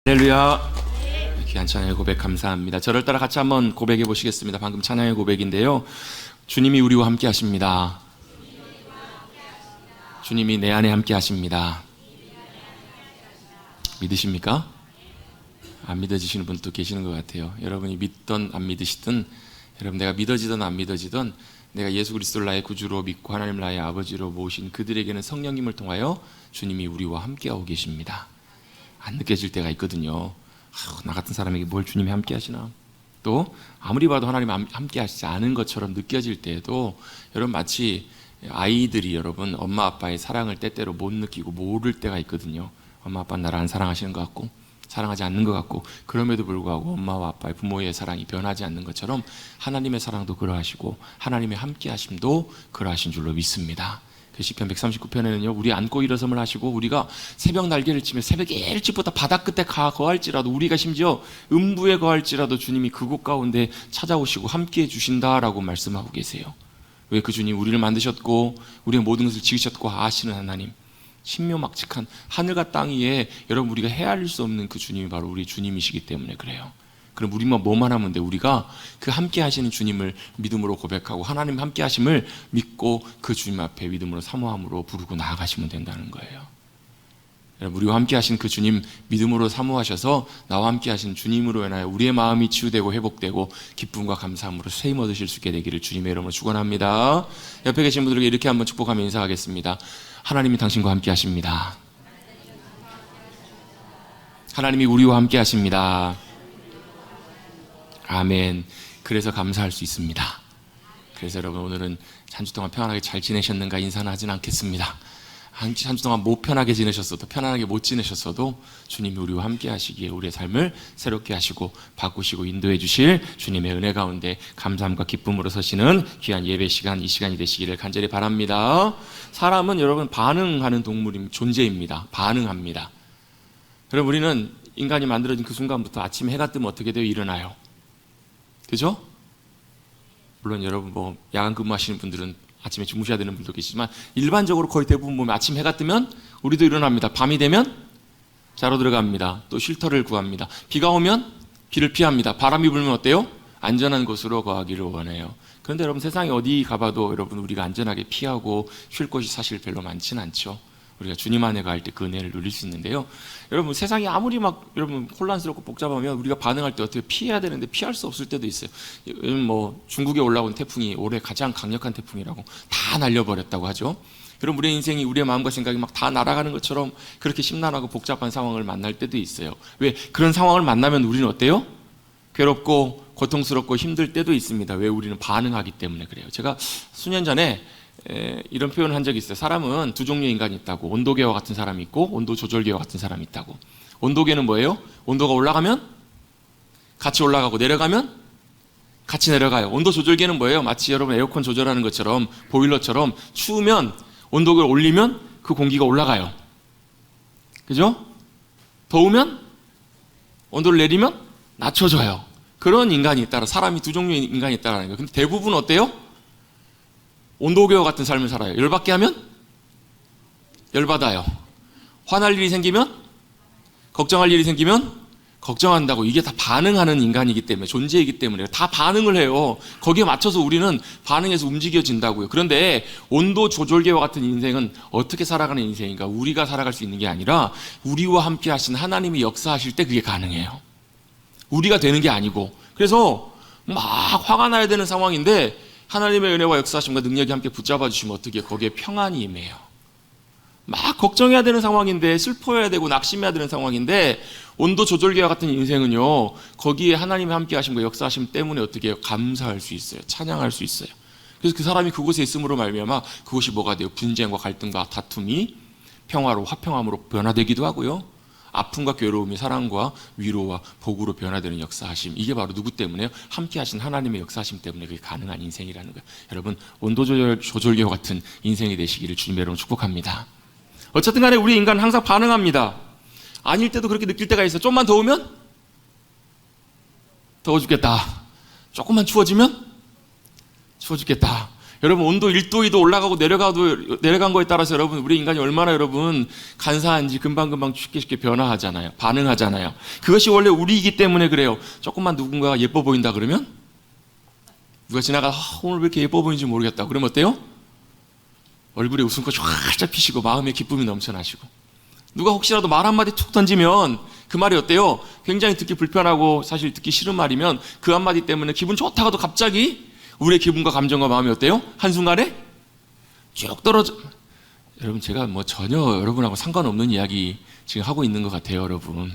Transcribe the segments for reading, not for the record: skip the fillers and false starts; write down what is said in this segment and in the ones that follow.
할렐루야. 귀한 찬양의 고백 감사합니다. 저를 따라 같이 한번 고백해 보시겠습니다. 방금 찬양의 고백인데요, 주님이 우리와 함께 하십니다. 주님이 내 안에 함께 하십니다. 믿으십니까? 안 믿어지시는 분도 계시는 것 같아요. 여러분이 믿든 안 믿으시든, 여러분 내가 믿어지든 안 믿어지든, 내가 예수 그리스도를 나의 구주로 믿고 하나님 나의 아버지로 모신 그들에게는 성령님을 통하여 주님이 우리와 함께하고 계십니다. 안 느껴질 때가 있거든요. 나 같은 사람에게 뭘 주님이 함께 하시나? 또 아무리 봐도 하나님 함께 하시지 않은 것처럼 느껴질 때에도, 여러분 마치 아이들이 여러분 엄마 아빠의 사랑을 때때로 못 느끼고 모를 때가 있거든요. 엄마 아빠는 나를 안 사랑하시는 것 같고 사랑하지 않는 것 같고, 그럼에도 불구하고 엄마와 아빠의 부모의 사랑이 변하지 않는 것처럼 하나님의 사랑도 그러하시고 하나님의 함께 하심도 그러하신 줄로 믿습니다. 시편 139편에는요, 우리 안고 일어섬을 하시고, 우리가 새벽 날개를 치며 새벽에 일찍부터 바다 끝에 거할지라도, 우리가 심지어 음부에 거할지라도 주님이 그곳 가운데 찾아오시고 함께해 주신다라고 말씀하고 계세요. 왜? 그 주님 우리를 만드셨고 우리의 모든 것을 지으셨고 아시는 하나님, 신묘막측한 하늘과 땅 위에 여러분 우리가 헤아릴 수 없는 그 주님이 바로 우리 주님이시기 때문에 그래요. 그럼 우리만 뭐만 하면 돼? 우리가 그 함께 하시는 주님을 믿음으로 고백하고 하나님 함께 하심을 믿고 그 주님 앞에 믿음으로 사모함으로 부르고 나아가시면 된다는 거예요. 여러분, 우리와 함께 하신 그 주님 믿음으로 사모하셔서 나와 함께 하신 주님으로 인하여 우리의 마음이 치유되고 회복되고 기쁨과 감사함으로 쇠임 얻으실 수 있게 되기를 주님의 이름으로 축원합니다. 옆에 계신 분들에게 이렇게 한번 축복하며 인사하겠습니다. 하나님이 당신과 함께 하십니다. 하나님이 우리와 함께 하십니다. 아멘. 그래서 감사할 수 있습니다. 그래서 여러분 오늘은 한 주 동안 편안하게 잘 지내셨는가 인사는 하진 않겠습니다. 한 주 동안 못 편하게 지내셨어도, 편안하게 못 지내셨어도 주님이 우리와 함께 하시기에 우리의 삶을 새롭게 하시고 바꾸시고 인도해 주실 주님의 은혜 가운데 감사함과 기쁨으로 서시는 귀한 예배 시간, 이 시간이 되시기를 간절히 바랍니다. 사람은 여러분 반응하는 존재입니다. 반응합니다. 여러분 우리는 인간이 만들어진 그 순간부터 아침에 해가 뜨면 어떻게 돼요? 일어나요. 그죠? 물론 여러분 뭐 야간 근무하시는 분들은 아침에 주무셔야 되는 분도 계시지만, 일반적으로 거의 대부분 보면 아침 해가 뜨면 우리도 일어납니다. 밤이 되면 자러 들어갑니다. 또 쉴터를 구합니다. 비가 오면 비를 피합니다. 바람이 불면 어때요? 안전한 곳으로 거하기를 원해요. 그런데 여러분 세상에 어디 가봐도 여러분 우리가 안전하게 피하고 쉴 곳이 사실 별로 많지는 않죠. 우리가 주님 안에 갈 때 그 은혜를 누릴 수 있는데요, 여러분 세상이 아무리 막 여러분 혼란스럽고 복잡하면 우리가 반응할 때 어떻게 피해야 되는데 피할 수 없을 때도 있어요. 뭐 중국에 올라온 태풍이 올해 가장 강력한 태풍이라고 다 날려버렸다고 하죠. 그럼 우리의 인생이, 우리의 마음과 생각이 막 다 날아가는 것처럼 그렇게 심란하고 복잡한 상황을 만날 때도 있어요. 왜? 그런 상황을 만나면 우리는 어때요? 괴롭고 고통스럽고 힘들 때도 있습니다. 왜? 우리는 반응하기 때문에 그래요. 제가 수년 전에 이런 표현을 한 적이 있어요. 사람은 두 종류의 인간이 있다고. 온도계와 같은 사람이 있고 온도 조절계와 같은 사람이 있다고. 온도계는 뭐예요? 온도가 올라가면 같이 올라가고 내려가면 같이 내려가요. 온도 조절계는 뭐예요? 마치 여러분 에어컨 조절하는 것처럼, 보일러처럼 추우면 온도를 올리면 그 공기가 올라가요. 그죠? 더우면 온도를 내리면 낮춰줘요. 그런 인간이 있다라, 사람이 두 종류의 인간이 있다라는 거예요. 근데 대부분 어때요? 온도계와 같은 삶을 살아요. 열받게 하면 열받아요. 화날 일이 생기면, 걱정할 일이 생기면 걱정한다고. 이게 다 반응하는 인간이기 때문에, 존재이기 때문에 다 반응을 해요. 거기에 맞춰서 우리는 반응해서 움직여진다고요. 그런데 온도 조절계와 같은 인생은 어떻게 살아가는 인생인가? 우리가 살아갈 수 있는 게 아니라 우리와 함께 하신 하나님이 역사하실 때 그게 가능해요. 우리가 되는 게 아니고. 그래서 막 화가 나야 되는 상황인데 하나님의 은혜와 역사하심과 능력이 함께 붙잡아 주시면 어떻게 거기에 평안이 임해요. 막 걱정해야 되는 상황인데, 슬퍼해야 되고 낙심해야 되는 상황인데, 온도 조절계와 같은 인생은요, 거기에 하나님의 함께 하심과 역사하심 때문에 어떻게 해요? 감사할 수 있어요. 찬양할 수 있어요. 그래서 그 사람이 그곳에 있음으로 말미암아 그곳이 뭐가 돼요? 분쟁과 갈등과 다툼이 평화로, 화평함으로 변화되기도 하고요, 아픔과 괴로움이 사랑과 위로와 복으로 변화되는 역사하심. 이게 바로 누구 때문에요? 함께 하신 하나님의 역사하심 때문에 그게 가능한 인생이라는 거예요. 여러분 온도 조절계와 같은 인생이 되시기를 주님의 이름으로 축복합니다. 어쨌든 간에 우리 인간은 항상 반응합니다. 아닐 때도 그렇게 느낄 때가 있어요. 좀만 더우면 더워 죽겠다. 조금만 추워지면 추워 죽겠다. 여러분 온도 1도 2도 올라가고 내려간 거에 따라서 여러분 우리 인간이 얼마나 여러분 간사한지 금방금방 쉽게 변화하잖아요. 반응하잖아요. 그것이 원래 우리이기 때문에 그래요. 조금만 누군가가 예뻐 보인다 그러면 누가 지나가 오늘 왜 이렇게 예뻐 보이는지 모르겠다 그러면 어때요? 얼굴에 웃음꽃이 활짝 피시고 마음에 기쁨이 넘쳐나시고, 누가 혹시라도 말 한마디 툭 던지면 그 말이 어때요? 굉장히 듣기 불편하고 사실 듣기 싫은 말이면 그 한마디 때문에 기분 좋다가도 갑자기 우리의 기분과 감정과 마음이 어때요? 한순간에 쭉 떨어져. 여러분 제가 뭐 전혀 여러분하고 상관없는 이야기 지금 하고 있는 것 같아요. 여러분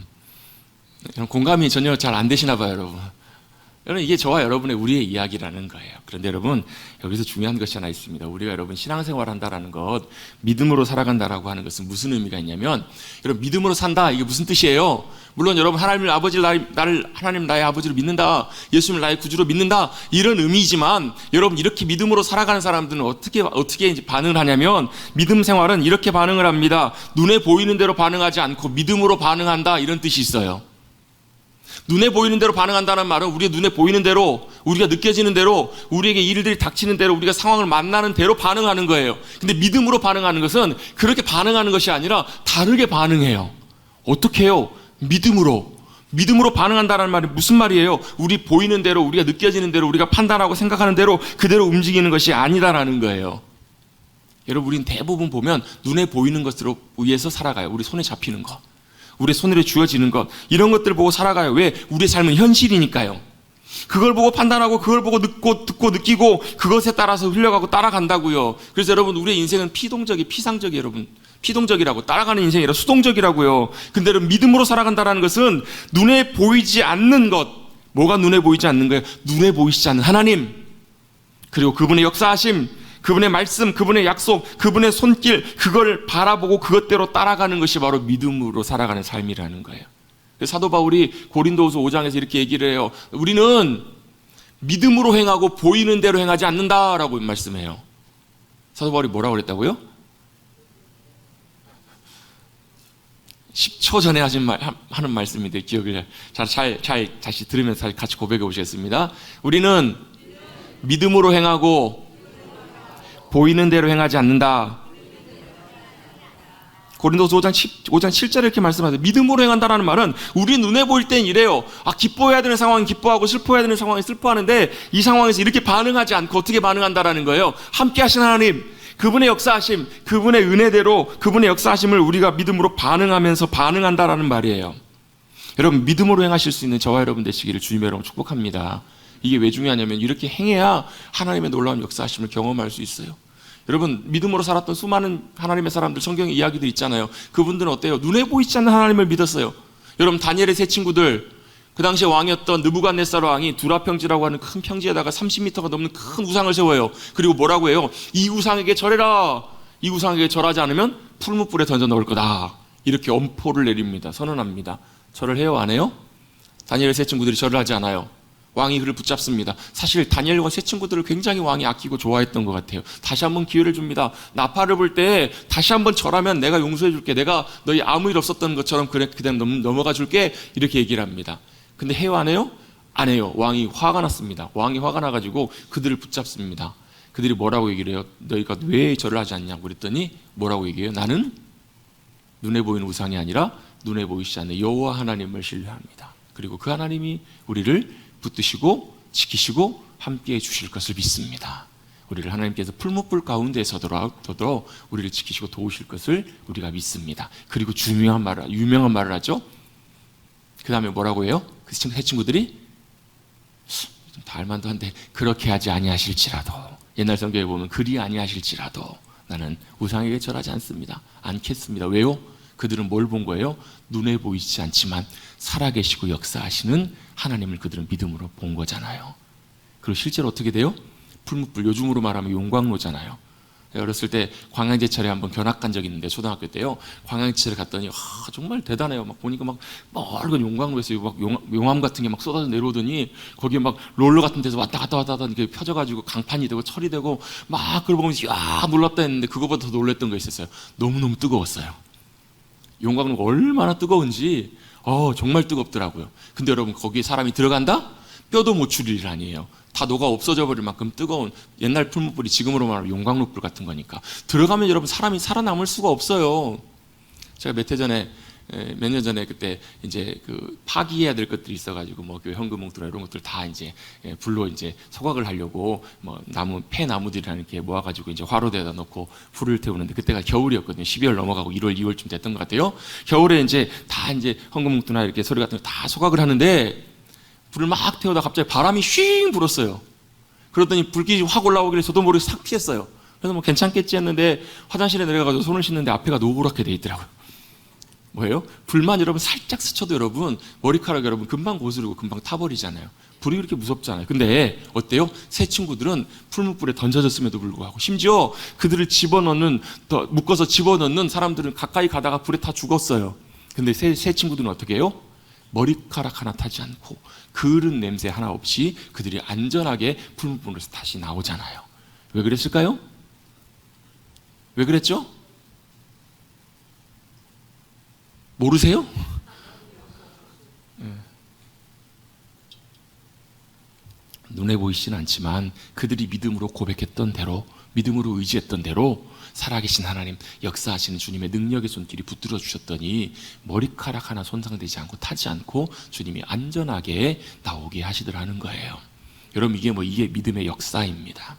공감이 전혀 잘 안 되시나 봐요. 여러분 이게 저와 여러분의 우리의 이야기라는 거예요. 그런데 여러분 여기서 중요한 것이 하나 있습니다. 우리가 여러분 신앙생활 한다라는 것, 믿음으로 살아간다라고 하는 것은 무슨 의미가 있냐면, 여러분 믿음으로 산다 이게 무슨 뜻이에요? 물론 여러분 하나님 하나님 나의 아버지를 믿는다, 예수님을 나의 구주로 믿는다 이런 의미이지만, 여러분 이렇게 믿음으로 살아가는 사람들은 어떻게 이제 반응을 하냐면, 믿음 생활은 이렇게 반응을 합니다. 눈에 보이는 대로 반응하지 않고 믿음으로 반응한다 이런 뜻이 있어요. 눈에 보이는 대로 반응한다는 말은 우리의 눈에 보이는 대로, 우리가 느껴지는 대로, 우리에게 일들이 닥치는 대로, 우리가 상황을 만나는 대로 반응하는 거예요. 근데 믿음으로 반응하는 것은 그렇게 반응하는 것이 아니라 다르게 반응해요. 어떻게 해요? 믿음으로 반응한다는 말이 무슨 말이에요? 우리 보이는 대로, 우리가 느껴지는 대로, 우리가 판단하고 생각하는 대로 그대로 움직이는 것이 아니다라는 거예요. 여러분 우리는 대부분 보면 눈에 보이는 것으로 위해서 살아가요. 우리 손에 잡히는 것, 우리 손으로 주어지는 것, 이런 것들을 보고 살아가요. 왜? 우리의 삶은 현실이니까요. 그걸 보고 판단하고, 그걸 보고 듣고 느끼고, 그것에 따라서 흘려가고 따라간다고요. 그래서 여러분 우리의 인생은 피상적이 여러분 피동적이라고, 따라가는 인생이 아니라 수동적이라고요. 근데 여러분 믿음으로 살아간다는 것은 눈에 보이지 않는 것. 뭐가 눈에 보이지 않는 거예요? 눈에 보이시지 않는 하나님, 그리고 그분의 역사하심, 그분의 말씀, 그분의 약속, 그분의 손길, 그걸 바라보고 그것대로 따라가는 것이 바로 믿음으로 살아가는 삶이라는 거예요. 사도 바울이 고린도후서 5장에서 이렇게 얘기를 해요. 우리는 믿음으로 행하고 보이는 대로 행하지 않는다라고 말씀해요. 사도 바울이 뭐라고 그랬다고요? 10초 전에 하는 말씀인데 기억을 잘 다시 들으면서 같이 고백해 보시겠습니다. 우리는 믿음으로 행하고 보이는 대로 행하지 않는다. 고린도서 5장 7절에 이렇게 말씀하세요. 믿음으로 행한다라는 말은 우리 눈에 보일 땐 이래요. 기뻐해야 되는 상황은 기뻐하고 슬퍼해야 되는 상황은 슬퍼하는데, 이 상황에서 이렇게 반응하지 않고 어떻게 반응한다라는 거예요? 함께 하신 하나님, 그분의 역사하심, 그분의 은혜대로 그분의 역사하심을 우리가 믿음으로 반응한다라는 말이에요. 여러분 믿음으로 행하실 수 있는 저와 여러분 되시기를 주님의 이름으로 축복합니다. 이게 왜 중요하냐면 이렇게 행해야 하나님의 놀라운 역사하심을 경험할 수 있어요. 여러분 믿음으로 살았던 수많은 하나님의 사람들, 성경에 이야기들 있잖아요. 그분들은 어때요? 눈에 보이지 않는 하나님을 믿었어요. 여러분 다니엘의 세 친구들, 그 당시에 왕이었던 느부갓네살 왕이 두라평지라고 하는 큰 평지에다가 30m가 넘는 큰 우상을 세워요. 그리고 뭐라고 해요? 이 우상에게 절해라. 이 우상에게 절하지 않으면 풀무불에 던져 넣을 거다. 이렇게 엄포를 내립니다. 선언합니다. 절을 해요? 안 해요? 다니엘의 세 친구들이 절을 하지 않아요. 왕이 그를 붙잡습니다. 사실 다니엘과 세 친구들을 굉장히 왕이 아끼고 좋아했던 것 같아요. 다시 한번 기회를 줍니다. 나팔을 불 때 다시 한번 절하면 내가 용서해 줄게. 내가 너희 아무 일 없었던 것처럼 그냥 넘어가 줄게. 이렇게 얘기를 합니다. 근데 해요 안 해요? 안 해요. 왕이 화가 났습니다. 왕이 화가 나가지고 그들을 붙잡습니다. 그들이 뭐라고 얘기를 해요? 너희가 왜 절을 하지 않냐고 그랬더니 뭐라고 얘기해요? 나는 눈에 보이는 우상이 아니라 눈에 보이시지 않는 여호와 하나님을 신뢰합니다. 그리고 그 하나님이 우리를 붙드시고 지키시고 함께해 주실 것을 믿습니다. 우리를 하나님께서 풀무불 가운데서도 우리를 지키시고 도우실 것을 우리가 믿습니다. 그리고 유명한 말을 하죠. 그 다음에 뭐라고 해요? 그 세 친구들이 다 알만도 한데 그렇게 하지 아니하실지라도, 옛날 성경에 보면 그리 아니하실지라도 나는 우상에게 절하지 않겠습니다. 왜요? 그들은 뭘 본 거예요? 눈에 보이지 않지만 살아계시고 역사하시는 하나님을 그들은 믿음으로 본 거잖아요. 그리고 실제로 어떻게 돼요? 풀무불, 요즘으로 말하면 용광로잖아요. 어렸을 때 광양제철에 한번 견학 간 적이 있는데, 초등학교 때요. 광양제철에 갔더니 정말 대단해요. 막 보니까 막 맑은 용광로에서 막 용암 같은 게 막 쏟아져 내려오더니 거기에 막 롤러 같은 데서 왔다 갔다 이렇게 펴져가지고 강판이 되고 철이 되고 막 그걸 보면서 놀랍다 했는데, 그거보다 더 놀랬던 거 있었어요. 너무너무 뜨거웠어요. 용광로가 얼마나 뜨거운지 정말 뜨겁더라고요. 근데 여러분 거기에 사람이 들어간다? 뼈도 못 추릴 일 아니에요. 다 녹아 없어져 버릴 만큼 뜨거운 옛날 풀무불이 지금으로 말하면 용광로불 같은 거니까 들어가면 여러분 사람이 살아남을 수가 없어요. 제가 몇 년 전에 그때 이제 그 파기해야 될 것들이 있어가지고 뭐 그 현금봉투나 이런 것들 다 이제 불로 이제 소각을 하려고 뭐 폐나무들이랑 이렇게 모아가지고 이제 화로대에다 넣고 불을 태우는데 그때가 겨울이었거든요. 12월 넘어가고 1월, 2월쯤 됐던 것 같아요. 겨울에 이제 다 이제 현금봉투나 이렇게 소리 같은 거 다 소각을 하는데 불을 막 태우다 갑자기 바람이 쉥 불었어요. 그러더니 불길이 확 올라오길래 저도 모르게 싹 피했어요. 그래서 뭐 괜찮겠지 했는데 화장실에 내려가서 손을 씻는데 앞에가 노랗게 돼 있더라고요. 뭐예요? 불만 여러분 살짝 스쳐도 여러분 머리카락 여러분 금방 고스르고 금방 타버리잖아요. 불이 그렇게 무섭잖아요. 근데 어때요? 새 친구들은 풀무불에 던져졌음에도 불구하고 심지어 그들을 묶어서 집어넣는 사람들은 가까이 가다가 불에 타 죽었어요. 근데 새 친구들은 어떻게 해요? 머리카락 하나 타지 않고 그은 냄새 하나 없이 그들이 안전하게 풀무불에서 다시 나오잖아요. 왜 그랬을까요? 왜 그랬죠? 모르세요? 눈에 보이진 않지만 그들이 믿음으로 고백했던 대로, 믿음으로 의지했던 대로 살아계신 하나님, 역사하시는 주님의 능력의 손길이 붙들어 주셨더니 머리카락 하나 손상되지 않고 타지 않고 주님이 안전하게 나오게 하시더라는 거예요. 여러분 이게 믿음의 역사입니다.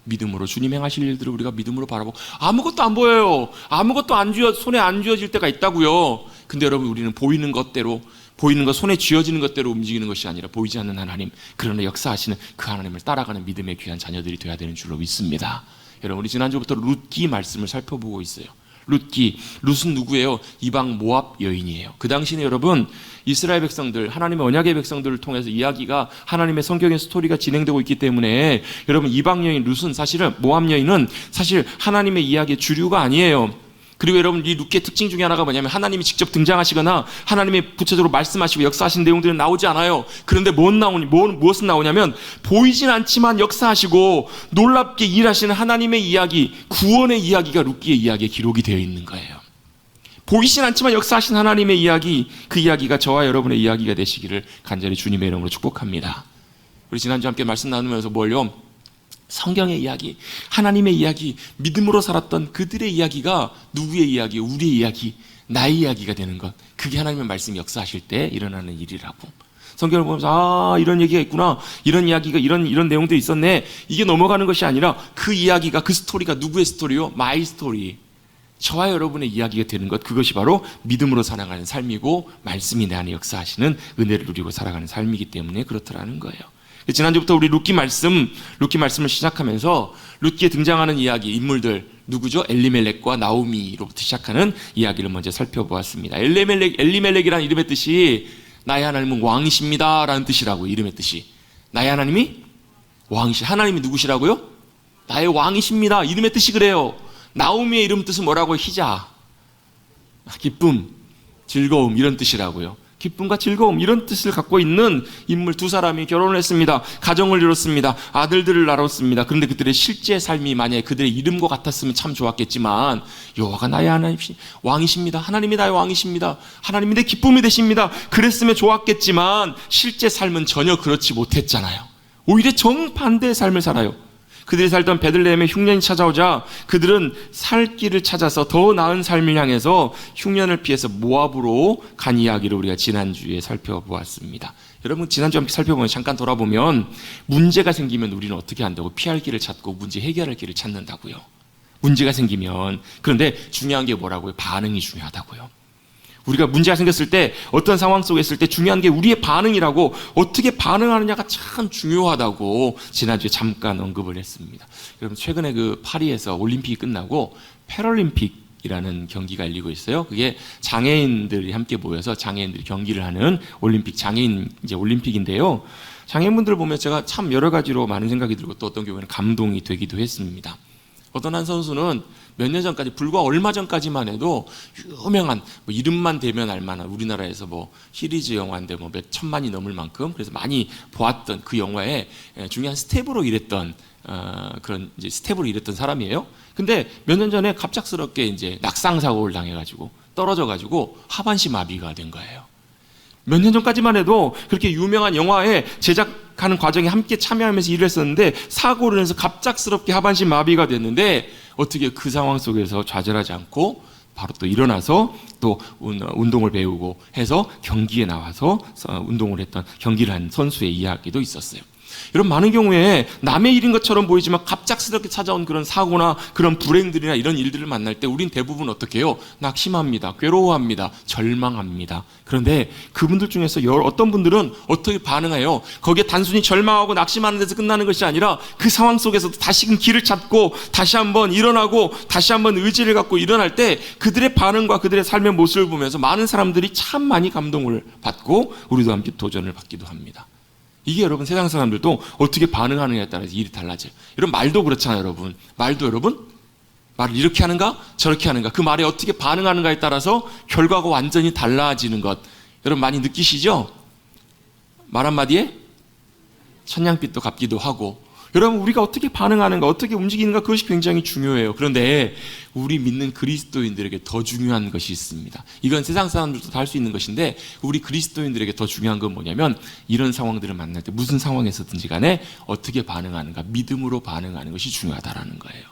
믿음으로 주님 행하실 일들을 우리가 믿음으로 바라보고 아무것도 안 보여요. 아무것도 손에 안 쥐어질 때가 있다고요. 근데 여러분 우리는 보이는 것 손에 쥐어지는 것대로 움직이는 것이 아니라 보이지 않는 하나님, 그러나 역사하시는 그 하나님을 따라가는 믿음의 귀한 자녀들이 되어야 되는 줄로 믿습니다. 여러분 우리 지난주부터 룻기 말씀을 살펴보고 있어요. 룻은 누구예요? 이방 모압 여인이에요. 그 당시에 여러분 이스라엘 백성들, 하나님의 언약의 백성들을 통해서 이야기가 하나님의 성경의 스토리가 진행되고 있기 때문에 여러분 이방 여인 룻은 사실은 모압 여인은 사실 하나님의 이야기의 주류가 아니에요. 그리고 여러분 이 룻기의 특징 중에 하나가 뭐냐면 하나님이 직접 등장하시거나 하나님이 구체적으로 말씀하시고 역사하신 내용들은 나오지 않아요. 그런데 무엇은 나오냐면 보이진 않지만 역사하시고 놀랍게 일하시는 하나님의 이야기, 구원의 이야기가 룻기의 이야기에 기록이 되어 있는 거예요. 보이진 않지만 역사하신 하나님의 이야기, 그 이야기가 저와 여러분의 이야기가 되시기를 간절히 주님의 이름으로 축복합니다. 우리 지난주 함께 말씀 나누면서 뭘요? 성경의 이야기, 하나님의 이야기, 믿음으로 살았던 그들의 이야기가 누구의 이야기, 우리의 이야기, 나의 이야기가 되는 것, 그게 하나님의 말씀이 역사하실 때 일어나는 일이라고. 성경을 보면서 이런 얘기가 있구나, 이런 이야기가 이런 내용들이 있었네, 이게 넘어가는 것이 아니라 그 이야기가, 그 스토리가 누구의 스토리요? 마이 스토리, 저와 여러분의 이야기가 되는 것, 그것이 바로 믿음으로 살아가는 삶이고 말씀이 내 안에 역사하시는 은혜를 누리고 살아가는 삶이기 때문에 그렇더라는 거예요. 지난주부터 우리 룻기 말씀을 시작하면서 룻기에 등장하는 이야기, 인물들 누구죠? 엘리멜렉과 나오미로부터 시작하는 이야기를 먼저 살펴보았습니다. 엘리멜렉이라는 이름의 뜻이 나의 하나님은 왕이십니다 라는 뜻이라고. 이름의 뜻이 나의 하나님이 왕이시, 하나님이 누구시라고요? 나의 왕이십니다, 이름의 뜻이 그래요. 나오미의 이름 뜻은 뭐라고요? 희자, 기쁨, 즐거움, 이런 뜻이라고요. 기쁨과 즐거움, 이런 뜻을 갖고 있는 인물 두 사람이 결혼을 했습니다. 가정을 이뤘습니다. 아들들을 낳았습니다. 그런데 그들의 실제 삶이 만약에 그들의 이름과 같았으면 참 좋았겠지만, 여호와가 나의 하나님 왕이십니다, 하나님이 나의 왕이십니다, 하나님이 내 기쁨이 되십니다, 그랬으면 좋았겠지만 실제 삶은 전혀 그렇지 못했잖아요. 오히려 정반대의 삶을 살아요. 그들이 살던 베들레헴에 흉년이 찾아오자 그들은 살 길을 찾아서 더 나은 삶을 향해서 흉년을 피해서 모압으로 간 이야기를 우리가 지난주에 살펴보았습니다. 여러분 지난주에 함께 살펴보면, 잠깐 돌아보면 문제가 생기면 우리는 어떻게 한다고? 피할 길을 찾고 문제 해결할 길을 찾는다고요. 문제가 생기면. 그런데 중요한 게 뭐라고요? 반응이 중요하다고요. 우리가 문제가 생겼을 때, 어떤 상황 속에 있을 때 중요한 게 우리의 반응이라고, 어떻게 반응하느냐가 참 중요하다고 지난주에 잠깐 언급을 했습니다. 여러분 최근에 그 파리에서 올림픽이 끝나고 패럴림픽이라는 경기가 열리고 있어요. 그게 장애인들이 함께 모여서 장애인들이 경기를 하는 올림픽인데요. 장애인분들 보면 제가 참 여러 가지로 많은 생각이 들고 또 어떤 경우에는 감동이 되기도 했습니다. 어떤 한 선수는 몇 년 전까지, 불과 얼마 전까지만 해도 유명한, 이름만 대면 알만한, 우리나라에서 시리즈 영화인데 몇 천만이 넘을 만큼, 그래서 많이 보았던 그 영화에 중요한 스텝으로 일했던 그런 이제 스텝으로 일했던 사람이에요. 근데 몇 년 전에 갑작스럽게 이제 낙상 사고를 당해가지고 떨어져가지고 하반신 마비가 된 거예요. 몇 년 전까지만 해도 그렇게 유명한 영화의 제작 가는 과정에 함께 참여하면서 일을 했었는데 사고를 해서 갑작스럽게 하반신 마비가 됐는데 어떻게 그 상황 속에서 좌절하지 않고 바로 또 일어나서 또 운동을 배우고 해서 경기에 나와서 운동을 했던, 경기를 한 선수의 이야기도 있었어요. 이런 많은 경우에 남의 일인 것처럼 보이지만 갑작스럽게 찾아온 그런 사고나 그런 불행들이나 이런 일들을 만날 때 우린 대부분 어떻게 해요? 낙심합니다. 괴로워합니다. 절망합니다. 그런데 그분들 중에서 어떤 분들은 어떻게 반응해요? 거기에 단순히 절망하고 낙심하는 데서 끝나는 것이 아니라 그 상황 속에서도 다시금 길을 찾고 다시 한번 일어나고 다시 한번 의지를 갖고 일어날 때 그들의 반응과 그들의 삶의 모습을 보면서 많은 사람들이 참 많이 감동을 받고 우리도 함께 도전을 받기도 합니다. 이게 여러분 세상 사람들도 어떻게 반응하느냐에 따라서 일이 달라져요. 이런 말도 그렇잖아요, 여러분. 말도 여러분 말을 이렇게 하는가 저렇게 하는가 그 말에 어떻게 반응하는가에 따라서 결과가 완전히 달라지는 것 여러분 많이 느끼시죠? 말 한마디에 천냥빚도 갚기도 하고 여러분 우리가 어떻게 반응하는가 어떻게 움직이는가 그것이 굉장히 중요해요. 그런데 우리 믿는 그리스도인들에게 더 중요한 것이 있습니다. 이건 세상 사람들도 다 할 수 있는 것인데 우리 그리스도인들에게 더 중요한 건 뭐냐면 이런 상황들을 만날 때 무슨 상황에서든지 간에 어떻게 반응하는가 믿음으로 반응하는 것이 중요하다라는 거예요.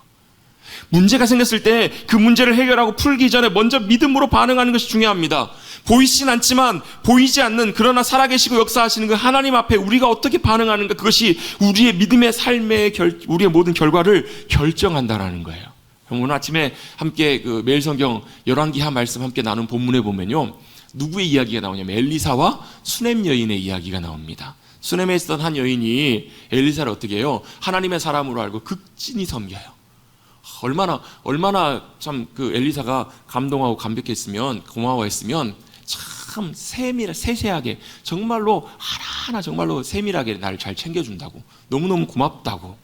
문제가 생겼을 때 그 문제를 해결하고 풀기 전에 먼저 믿음으로 반응하는 것이 중요합니다. 보이진 않지만 보이지 않는 그러나 살아계시고 역사하시는 그 하나님 앞에 우리가 어떻게 반응하는가 그것이 우리의 믿음의 삶의 우리의 모든 결과를 결정한다라는 거예요. 오늘 아침에 함께 그 매일 성경 열왕기하 말씀 함께 나눈 본문에 보면요 누구의 이야기가 나오냐면 엘리사와 수넴 여인의 이야기가 나옵니다. 수넴에 있던 한 여인이 엘리사를 어떻게 해요? 하나님의 사람으로 알고 극진히 섬겨요. 얼마나 참 그 엘리사가 감동하고 감격했으면 고마워했으면 참 세세하게 정말로 하나하나 정말로 세밀하게 나를 잘 챙겨준다고 너무너무 고맙다고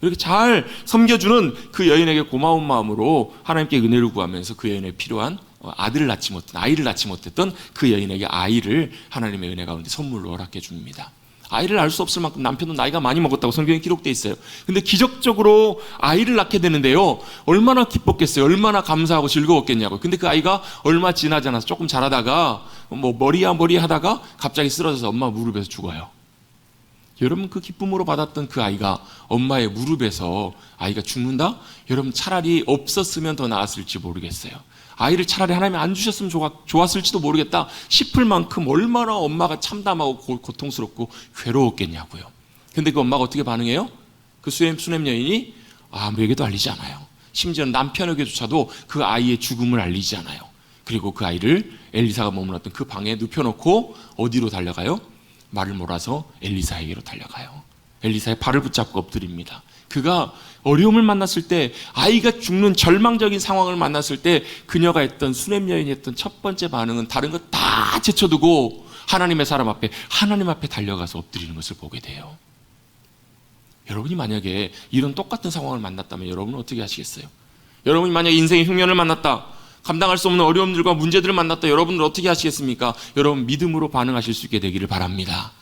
이렇게 잘 섬겨주는 그 여인에게 고마운 마음으로 하나님께 은혜를 구하면서 그 여인에 필요한 아이를 낳지 못했던 그 여인에게 아이를 하나님의 은혜 가운데 선물로 허락해 줍니다. 아이를 낳을 수 없을 만큼 남편도 나이가 많이 먹었다고 성경에 기록되어 있어요. 근데 기적적으로 아이를 낳게 되는데요. 얼마나 기뻤겠어요. 얼마나 감사하고 즐거웠겠냐고요. 근데 그 아이가 얼마 지나지 않아서 조금 자라다가 머리 하다가 갑자기 쓰러져서 엄마 무릎에서 죽어요. 여러분 그 기쁨으로 받았던 그 아이가 엄마의 무릎에서 아이가 죽는다? 여러분 차라리 없었으면 더 나았을지 모르겠어요. 아이를 차라리 하나님이 안 주셨으면 좋았을지도 모르겠다 싶을 만큼 얼마나 엄마가 참담하고 고통스럽고 괴로웠겠냐고요. 근데 그 엄마가 어떻게 반응해요? 그 수넴 여인이 아무에게도 알리지 않아요. 심지어 남편에게조차도 그 아이의 죽음을 알리지 않아요. 그리고 그 아이를 엘리사가 머물렀던 그 방에 눕혀놓고 어디로 달려가요? 말을 몰아서 엘리사에게로 달려가요. 엘리사의 발을 붙잡고 엎드립니다. 그가 어려움을 만났을 때 아이가 죽는 절망적인 상황을 만났을 때 그녀가 했던 수넴 여인이 했던 첫 번째 반응은 다른 것 다 제쳐두고 하나님 앞에 달려가서 엎드리는 것을 보게 돼요. 여러분이 만약에 이런 똑같은 상황을 만났다면 여러분은 어떻게 하시겠어요? 여러분이 만약에 인생의 흉년을 만났다 감당할 수 없는 어려움들과 문제들을 만났다 여러분은 어떻게 하시겠습니까? 여러분 믿음으로 반응하실 수 있게 되기를 바랍니다.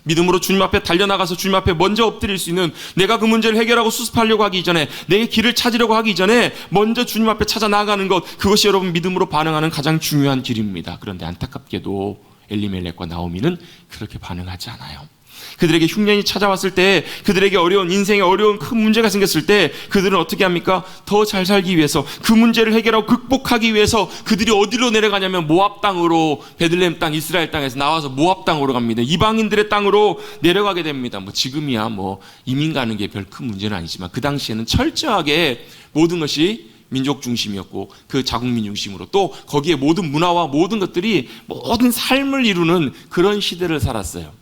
믿음으로 주님 앞에 달려나가서 주님 앞에 먼저 엎드릴 수 있는 내가 그 문제를 해결하고 수습하려고 하기 전에 내 길을 찾으려고 하기 전에 먼저 주님 앞에 찾아 나가는 것 그것이 여러분 믿음으로 반응하는 가장 중요한 길입니다. 그런데 안타깝게도 엘리멜렉과 나오미는 그렇게 반응하지 않아요. 그들에게 흉년이 찾아왔을 때 그들에게 인생에 어려운 큰 문제가 생겼을 때 그들은 어떻게 합니까? 더 잘 살기 위해서 그 문제를 해결하고 극복하기 위해서 그들이 어디로 내려가냐면 모압 땅으로 베들레헴 땅 이스라엘 땅에서 나와서 모압 땅으로 갑니다. 이방인들의 땅으로 내려가게 됩니다. 지금이야 이민 가는 게 별 큰 문제는 아니지만 그 당시에는 철저하게 모든 것이 민족 중심이었고 그 자국민 중심으로 또 거기에 모든 문화와 모든 것들이 모든 삶을 이루는 그런 시대를 살았어요.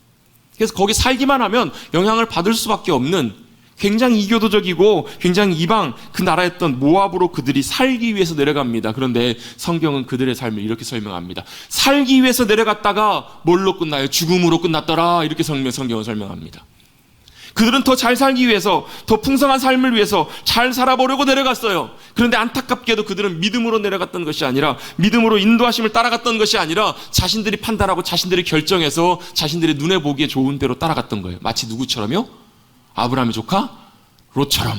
그래서 거기 살기만 하면 영향을 받을 수밖에 없는 굉장히 이교도적이고 굉장히 이방 그 나라였던 모압으로 그들이 살기 위해서 내려갑니다. 그런데 성경은 그들의 삶을 이렇게 설명합니다. 살기 위해서 내려갔다가 뭘로 끝나요? 죽음으로 끝났더라 이렇게 성경은 설명합니다. 그들은 더 잘 살기 위해서 더 풍성한 삶을 위해서 잘 살아보려고 내려갔어요. 그런데 안타깝게도 그들은 믿음으로 내려갔던 것이 아니라 믿음으로 인도하심을 따라갔던 것이 아니라 자신들이 판단하고 자신들이 결정해서 자신들의 눈에 보기에 좋은 대로 따라갔던 거예요. 마치 누구처럼요? 아브라함의 조카 롯처럼.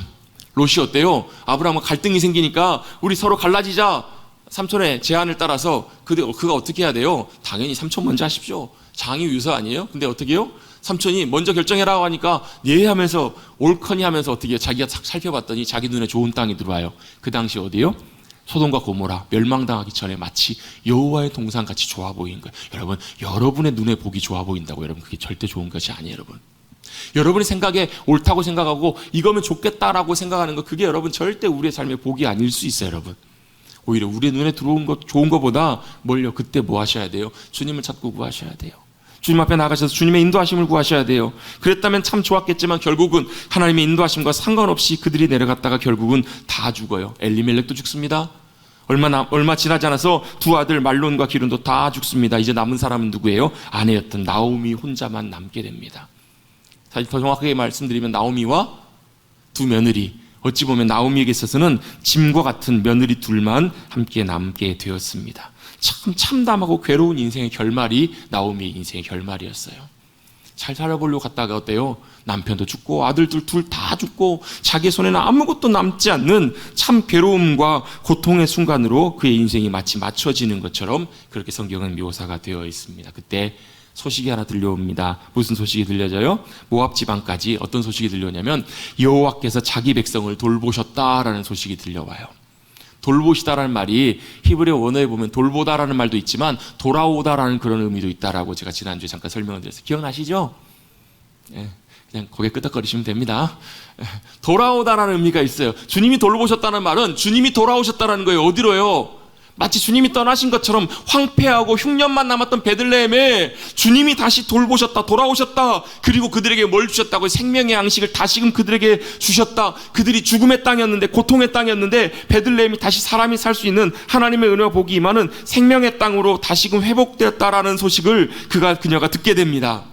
롯이 어때요? 아브라함과 갈등이 생기니까 우리 서로 갈라지자 삼촌의 제안을 따라서 그가 어떻게 해야 돼요? 당연히 삼촌 먼저 하십시오. 장이 유서 아니에요? 근데 어떻게 해요? 삼촌이 먼저 결정해라고 하니까 예 하면서 옳거니 하면서 어떻게 자기가 살펴봤더니 자기 눈에 좋은 땅이 들어와요. 그 당시 어디요? 소돔과 고모라 멸망당하기 전에 마치 여호와의 동산같이 좋아 보이는 거예요. 여러분, 여러분의 눈에 보기 좋아 보인다고 여러분 그게 절대 좋은 것이 아니에요. 여러분, 여러분의 생각에 옳다고 생각하고 이거면 좋겠다라고 생각하는 거, 그게 여러분 절대 우리의 삶의 복이 아닐 수 있어요. 여러분, 오히려 우리의 눈에 들어온 것 좋은 것보다 뭘요? 그때 뭐 하셔야 돼요? 주님을 찾고 구하셔야 돼요. 주님 앞에 나가셔서 주님의 인도하심을 구하셔야 돼요. 그랬다면 참 좋았겠지만 결국은 하나님의 인도하심과 상관없이 그들이 내려갔다가 결국은 다 죽어요. 엘리멜렉도 죽습니다. 얼마 지나지 않아서 두 아들 말론과 기른도 다 죽습니다. 이제 남은 사람은 누구예요? 아내였던 나오미 혼자만 남게 됩니다. 사실 더 정확하게 말씀드리면 나오미와 두 며느리, 어찌 보면 나오미에게 있어서는 짐과 같은 며느리 둘만 함께 남게 되었습니다. 참 참담하고 괴로운 인생의 결말이 나오미의 인생의 결말이었어요. 잘 살아보려고 갔다가 어때요? 남편도 죽고 아들들 둘 다 죽고 자기 손에는 아무것도 남지 않는 참 괴로움과 고통의 순간으로 그의 인생이 마치 맞춰지는 것처럼 그렇게 성경은 묘사가 되어 있습니다. 그때 소식이 하나 들려옵니다. 무슨 소식이 들려져요? 모압 지방까지 어떤 소식이 들려오냐면 여호와께서 자기 백성을 돌보셨다라는 소식이 들려와요. 돌보시다라는 말이 히브리어 원어에 보면 돌보다라는 말도 있지만 돌아오다라는 그런 의미도 있다라고 제가 지난주에 잠깐 설명을 드렸어요. 기억나시죠? 예, 그냥 고개 끄덕거리시면 됩니다. 돌아오다라는 의미가 있어요. 주님이 돌보셨다는 말은 주님이 돌아오셨다는 거예요. 어디로요? 마치 주님이 떠나신 것처럼 황폐하고 흉년만 남았던 베들레헴에 주님이 다시 돌보셨다, 돌아오셨다. 그리고 그들에게 뭘 주셨다고요? 생명의 양식을 다시금 그들에게 주셨다. 그들이 죽음의 땅이었는데, 고통의 땅이었는데 베들레헴이 다시 사람이 살 수 있는 하나님의 은혜와 복이 임하는 생명의 땅으로 다시금 회복되었다라는 소식을 그녀가 듣게 됩니다.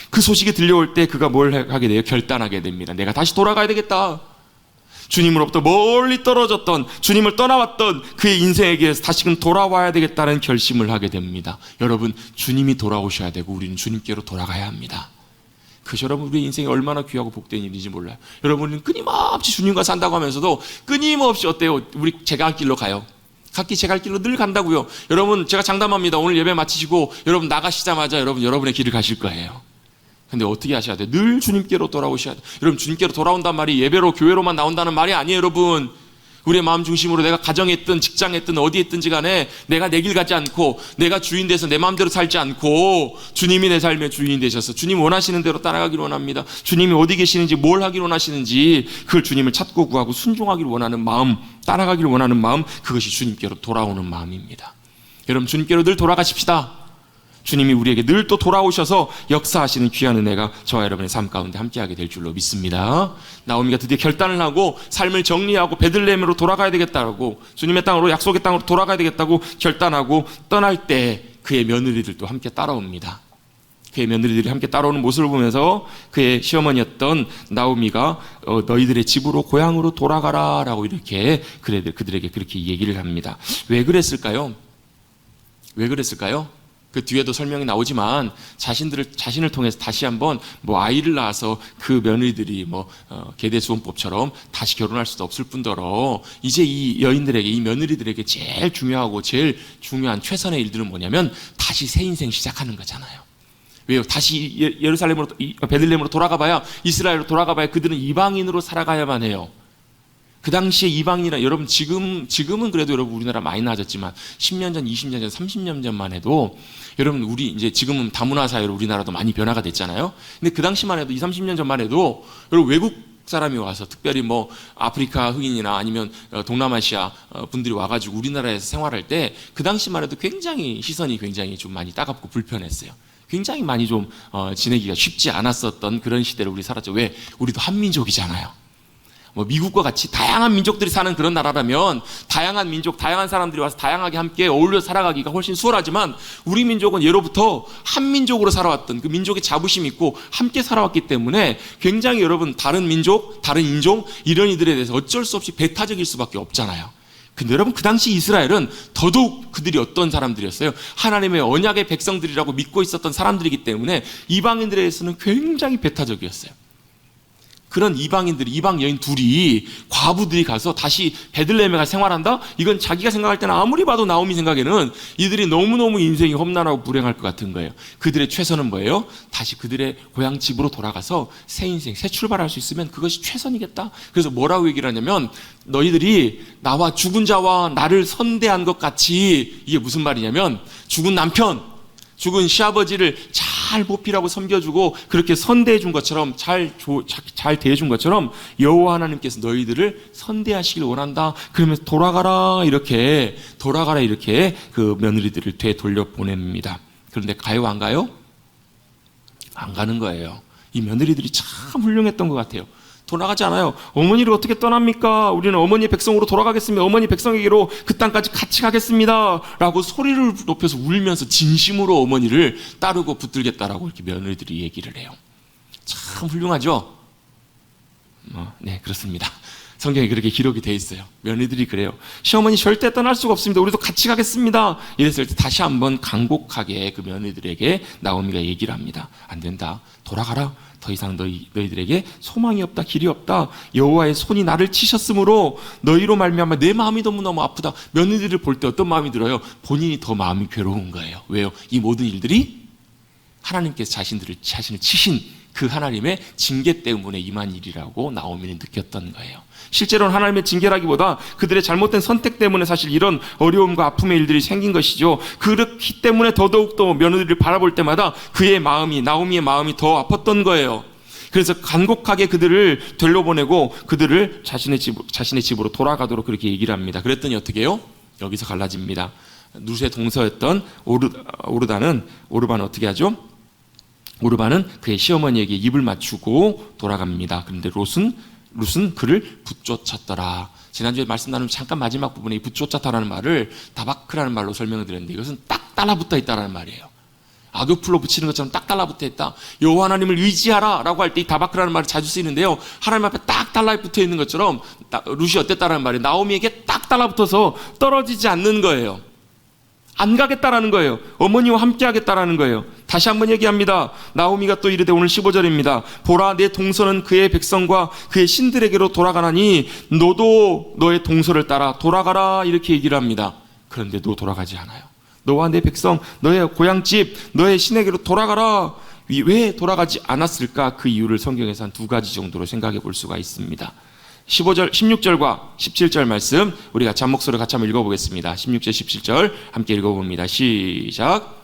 그 소식이 들려올 때 그가 뭘 하게 돼요? 결단하게 됩니다. 내가 다시 돌아가야 되겠다. 주님으로부터 멀리 떨어졌던, 주님을 떠나왔던 그의 인생에게 다시금 돌아와야 되겠다는 결심을 하게 됩니다. 여러분, 주님이 돌아오셔야 되고 우리는 주님께로 돌아가야 합니다. 그저 여러분, 우리의 인생이 얼마나 귀하고 복된 일인지 몰라요. 여러분은 끊임없이 주님과 산다고 하면서도 끊임없이 어때요? 우리 제가 갈 길로 가요. 각기 제가 갈 길로 늘 간다고요. 여러분, 제가 장담합니다. 오늘 예배 마치시고 여러분 나가시자마자 여러분의 길을 가실 거예요. 근데 어떻게 하셔야 돼요? 늘 주님께로 돌아오셔야 돼요. 여러분, 주님께로 돌아온단 말이 예배로 교회로만 나온다는 말이 아니에요. 여러분, 우리의 마음 중심으로 내가 가정에 있든 직장에 있든 어디에 있든지 간에 내가 내 길 가지 않고 내가 주인 돼서 내 마음대로 살지 않고 주님이 내 삶의 주인이 되셔서 주님 원하시는 대로 따라가기를 원합니다. 주님이 어디 계시는지, 뭘 하기를 원하시는지 그걸 주님을 찾고 구하고 순종하기를 원하는 마음, 따라가기를 원하는 마음, 그것이 주님께로 돌아오는 마음입니다. 여러분, 주님께로 늘 돌아가십시다. 주님이 우리에게 늘 또 돌아오셔서 역사하시는 귀한 은혜가 저와 여러분의 삶 가운데 함께하게 될 줄로 믿습니다. 나오미가 드디어 결단을 하고 삶을 정리하고 베들레헴으로 돌아가야 되겠다고, 주님의 땅으로, 약속의 땅으로 돌아가야 되겠다고 결단하고 떠날 때 그의 며느리들도 함께 따라옵니다. 그의 며느리들이 함께 따라오는 모습을 보면서 그의 시어머니였던 나오미가 너희들의 집으로, 고향으로 돌아가라 라고 이렇게 그들에게 그렇게 얘기를 합니다. 왜 그랬을까요? 왜 그랬을까요? 그 뒤에도 설명이 나오지만 자신을 통해서 다시 한번 아이를 낳아서 그 며느리들이 계대수원법처럼 다시 결혼할 수도 없을 뿐더러 이제 이 여인들에게, 이 며느리들에게 제일 중요한 최선의 일들은 뭐냐면 다시 새 인생 시작하는 거잖아요. 왜요? 다시 예루살렘으로, 베들레헴으로 돌아가봐야, 이스라엘로 돌아가봐야 그들은 이방인으로 살아가야만 해요. 그 당시에 이방인이라, 여러분 지금은 그래도 여러분 우리나라 많이 나아졌지만 10년 전, 20년 전, 30년 전만 해도 여러분 우리 이제 지금은 다문화 사회로 우리나라도 많이 변화가 됐잖아요. 근데 그 당시만 해도 20, 30년 전만 해도 여러분 외국 사람이 와서, 특별히 아프리카 흑인이나 아니면 동남아시아 분들이 와가지고 우리나라에서 생활할 때 그 당시만 해도 시선이 굉장히 좀 많이 따갑고 불편했어요. 굉장히 많이 좀 지내기가 쉽지 않았었던 그런 시대를 우리 살았죠. 왜? 우리도 한민족이잖아요. 미국과 같이 다양한 민족들이 사는 그런 나라라면 다양한 민족, 다양한 사람들이 와서 다양하게 함께 어울려 살아가기가 훨씬 수월하지만 우리 민족은 예로부터 한 민족으로 살아왔던 그 민족의 자부심이 있고 함께 살아왔기 때문에 굉장히 여러분 다른 민족, 다른 인종 이런 이들에 대해서 어쩔 수 없이 배타적일 수밖에 없잖아요. 근데 여러분 그 당시 이스라엘은 더더욱 그들이 어떤 사람들이었어요? 하나님의 언약의 백성들이라고 믿고 있었던 사람들이기 때문에 이방인들에 대해서는 굉장히 배타적이었어요. 그런 이방인들이, 이방 여인 둘이, 과부들이 가서 다시 베들레헴에 가서 생활한다? 이건 자기가 생각할 때는 아무리 봐도 나오미 생각에는 이들이 너무너무 인생이 험난하고 불행할 것 같은 거예요. 그들의 최선은 뭐예요? 다시 그들의 고향 집으로 돌아가서 새 인생, 새 출발할 수 있으면 그것이 최선이겠다. 그래서 뭐라고 얘기를 하냐면, 너희들이 나와 죽은 자와 나를 선대한 것 같이, 이게 무슨 말이냐면, 죽은 남편, 죽은 시아버지를 잘 보필하고 섬겨주고 그렇게 선대해 준 것처럼, 잘 대해준 것처럼 여호와 하나님께서 너희들을 선대하시길 원한다. 그러면서 돌아가라 이렇게 그 며느리들을 되돌려 보냅니다. 그런데 가요 안 가요? 안 가는 거예요. 이 며느리들이 참 훌륭했던 것 같아요. 돌아가지 않아요. 어머니를 어떻게 떠납니까? 우리는 어머니의 백성으로 돌아가겠습니다. 어머니 백성에게로 그 땅까지 같이 가겠습니다. 라고 소리를 높여서 울면서 진심으로 어머니를 따르고 붙들겠다라고 이렇게 며느리들이 얘기를 해요. 참 훌륭하죠? 네, 그렇습니다. 성경에 그렇게 기록이 되어 있어요. 며느리들이 그래요. 시어머니 절대 떠날 수가 없습니다. 우리도 같이 가겠습니다. 이랬을 때 다시 한번 간곡하게 그 며느리들에게 나오미가 얘기를 합니다. 안 된다. 돌아가라. 더 이상 너희들에게 소망이 없다, 길이 없다. 여호와의 손이 나를 치셨으므로 너희로 말미암아 내 마음이 너무너무 아프다. 며느리들을 볼 때 어떤 마음이 들어요? 본인이 더 마음이 괴로운 거예요. 왜요? 이 모든 일들이 하나님께서 자신을 치신 그 하나님의 징계 때문에 임한 일이라고 나오미는 느꼈던 거예요. 실제로는 하나님의 징계라기보다 그들의 잘못된 선택 때문에 사실 이런 어려움과 아픔의 일들이 생긴 것이죠. 그렇기 때문에 더더욱더 며느리를 바라볼 때마다 그의 마음이, 나오미의 마음이 더 아팠던 거예요. 그래서 간곡하게 그들을 되돌려보내고 그들을 자신의 집으로 돌아가도록 그렇게 얘기를 합니다. 그랬더니 어떻게 해요? 여기서 갈라집니다. 룻의 동서였던 오르반은 어떻게 하죠? 오르반은 그의 시어머니에게 입을 맞추고 돌아갑니다. 그런데 룻은 그를 붙쫓았더라. 지난주에 말씀 나누면 잠깐 마지막 부분에 이 붙쫓았다라는 말을 다바크라는 말로 설명을 드렸는데, 이것은 딱 달라붙어 있다라는 말이에요. 악교풀로 붙이는 것처럼 딱 달라붙어 있다. 여호와 하나님을 의지하라 라고 할 때 이 다바크라는 말이 자주 쓰이는데요, 하나님 앞에 딱 달라붙어 있는 것처럼 룻이 어땠다라는 말이 나오미에게 딱 달라붙어서 떨어지지 않는 거예요. 안 가겠다라는 거예요. 어머니와 함께 하겠다라는 거예요. 다시 한번 얘기합니다. 나오미가 또 이르되, 오늘 15절입니다. 보라, 내 동서는 그의 백성과 그의 신들에게로 돌아가나니 너도 너의 동서를 따라 돌아가라, 이렇게 얘기를 합니다. 그런데도 돌아가지 않아요. 너와 내 백성, 너의 고향집, 너의 신에게로 돌아가라. 왜 돌아가지 않았을까? 그 이유를 성경에서 한 두 가지 정도로 생각해 볼 수가 있습니다. 16절과 17절 말씀 우리 같이 한 목소리로 같이 한번 읽어보겠습니다. 16절 17절 함께 읽어봅니다. 시작.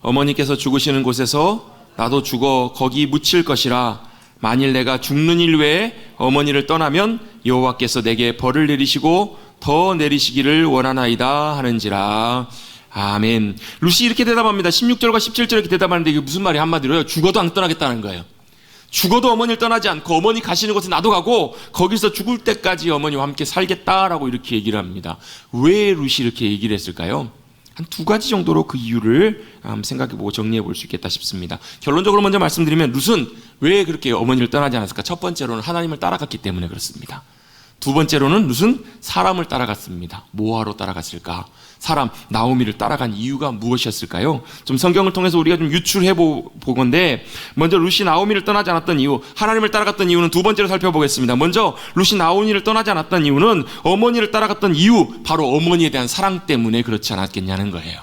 어머니께서 죽으시는 곳에서 나도 죽어 거기 묻힐 것이라. 만일 내가 죽는 일 외에 어머니를 떠나면 여호와께서 내게 벌을 내리시고 더 내리시기를 원하나이다 하는지라. 아멘. 룻이 이렇게 대답합니다. 16절과 17절 이렇게 대답하는데 이게 무슨 말이 한마디로요? 죽어도 안 떠나겠다는 거예요. 죽어도 어머니를 떠나지 않고 어머니 가시는 곳에 나도 가고 거기서 죽을 때까지 어머니와 함께 살겠다라고 이렇게 얘기를 합니다. 왜 룻이 이렇게 얘기를 했을까요? 한 두 가지 정도로 그 이유를 생각해보고 정리해볼 수 있겠다 싶습니다. 결론적으로 먼저 말씀드리면 룻은 왜 그렇게 어머니를 떠나지 않았을까? 첫 번째로는 하나님을 따라갔기 때문에 그렇습니다. 두 번째로는 룻은 사람을 따라갔습니다. 뭐하러 따라갔을까? 사람, 나오미를 따라간 이유가 무엇이었을까요? 좀 성경을 통해서 우리가 좀 유출해 보건데, 먼저 룻이 나오미를 떠나지 않았던 이유, 하나님을 따라갔던 이유는 두 번째로 살펴보겠습니다. 먼저 룻이 나오미를 떠나지 않았던 이유는 어머니를 따라갔던 이유, 바로 어머니에 대한 사랑 때문에 그렇지 않았겠냐는 거예요.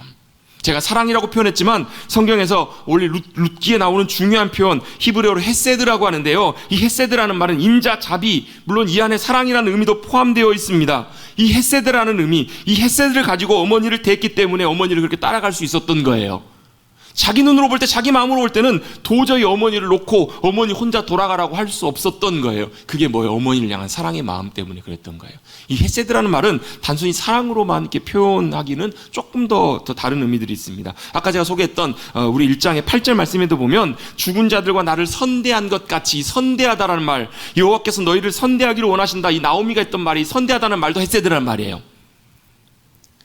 제가 사랑이라고 표현했지만 성경에서 원래 룻기에 나오는 중요한 표현, 히브리어로 헤세드라고 하는데요, 이 헤세드라는 말은 인자, 자비, 물론 이 안에 사랑이라는 의미도 포함되어 있습니다. 이 헤세드라는 의미, 이 헤세드를 가지고 어머니를 대했기 때문에 어머니를 그렇게 따라갈 수 있었던 거예요. 자기 눈으로 볼 때, 자기 마음으로 볼 때는 도저히 어머니를 놓고 어머니 혼자 돌아가라고 할 수 없었던 거예요. 그게 뭐예요? 어머니를 향한 사랑의 마음 때문에 그랬던 거예요. 이 헤세드라는 말은 단순히 사랑으로만 이렇게 표현하기는 조금 더 다른 의미들이 있습니다. 아까 제가 소개했던 우리 1장의 8절 말씀에도 보면 죽은 자들과 나를 선대한 것 같이, 선대하다라는 말, 여호와께서 너희를 선대하기를 원하신다, 이 나오미가 했던 말이 선대하다는 말도 헤세드라는 말이에요.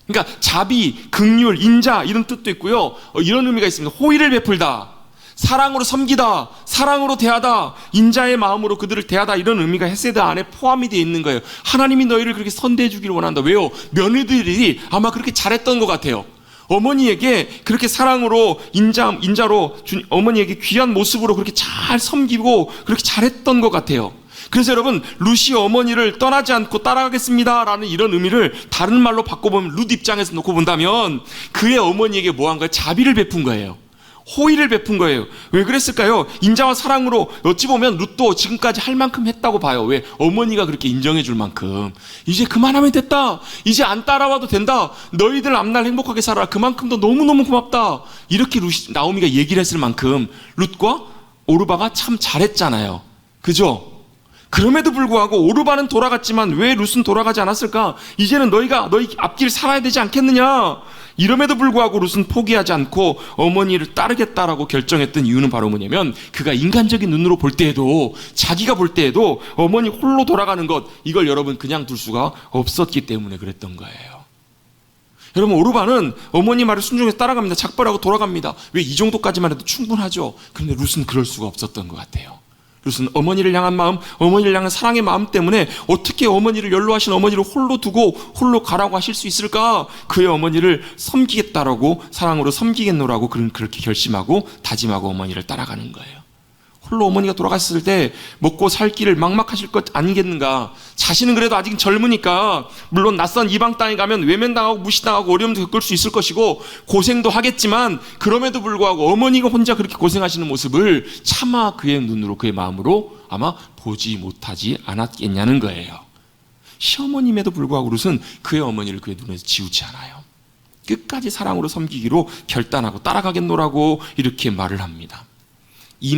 그러니까 자비, 긍휼, 인자 이런 뜻도 있고요. 이런 의미가 있습니다. 호의를 베풀다, 사랑으로 섬기다, 사랑으로 대하다, 인자의 마음으로 그들을 대하다, 이런 의미가 헤세드 안에 포함이 되어 있는 거예요. 하나님이 너희를 그렇게 선대해 주기를 원한다. 왜요? 며느리들이 아마 그렇게 잘했던 것 같아요. 어머니에게 그렇게 사랑으로 인자로 어머니에게 귀한 모습으로 그렇게 잘 섬기고 그렇게 잘했던 것 같아요. 그래서 여러분, 룻이 어머니를 떠나지 않고 따라가겠습니다 라는 이런 의미를 다른 말로 바꿔보면, 룻 입장에서 놓고 본다면 그의 어머니에게 뭐 한 거예요? 자비를 베푼 거예요. 호의를 베푼 거예요. 왜 그랬을까요? 인자와 사랑으로 어찌 보면 룻도 지금까지 할 만큼 했다고 봐요. 왜? 어머니가 그렇게 인정해 줄 만큼. 이제 그만하면 됐다, 이제 안 따라와도 된다, 너희들 앞날 행복하게 살아, 그만큼 더 너무너무 고맙다, 이렇게 나오미가 얘기를 했을 만큼 룻과 오르바가 참 잘했잖아요. 그죠? 그럼에도 불구하고 오르바는 돌아갔지만 왜 룻은 돌아가지 않았을까? 이제는 너희 앞길 살아야 되지 않겠느냐? 이럼에도 불구하고 룻은 포기하지 않고 어머니를 따르겠다라고 결정했던 이유는 바로 뭐냐면, 그가 인간적인 눈으로 볼 때에도, 자기가 볼 때에도 어머니 홀로 돌아가는 것, 이걸 여러분 그냥 둘 수가 없었기 때문에 그랬던 거예요. 여러분, 오르바는 어머니 말을 순종해서 따라갑니다. 작별하고 돌아갑니다. 왜? 이 정도까지만 해도 충분하죠. 그런데 룻은 그럴 수가 없었던 것 같아요. 룻은 어머니를 향한 마음, 어머니를 향한 사랑의 마음 때문에 어떻게 어머니를 연로하신 어머니를 홀로 두고 홀로 가라고 하실 수 있을까? 그의 어머니를 섬기겠다라고, 사랑으로 섬기겠노라고 그렇게 결심하고 다짐하고 어머니를 따라가는 거예요. 홀로 어머니가 돌아갔을 때 먹고 살 길을 막막하실 것 아니겠는가? 자신은 그래도 아직 젊으니까 물론 낯선 이방 땅에 가면 외면당하고 무시당하고 어려움도 겪을 수 있을 것이고 고생도 하겠지만, 그럼에도 불구하고 어머니가 혼자 그렇게 고생하시는 모습을 차마 그의 눈으로, 그의 마음으로 아마 보지 못하지 않았겠냐는 거예요. 시어머님에도 불구하고 룻은 그의 어머니를 그의 눈에서 지우지 않아요. 끝까지 사랑으로 섬기기로 결단하고 따라가겠노라고 이렇게 말을 합니다. 이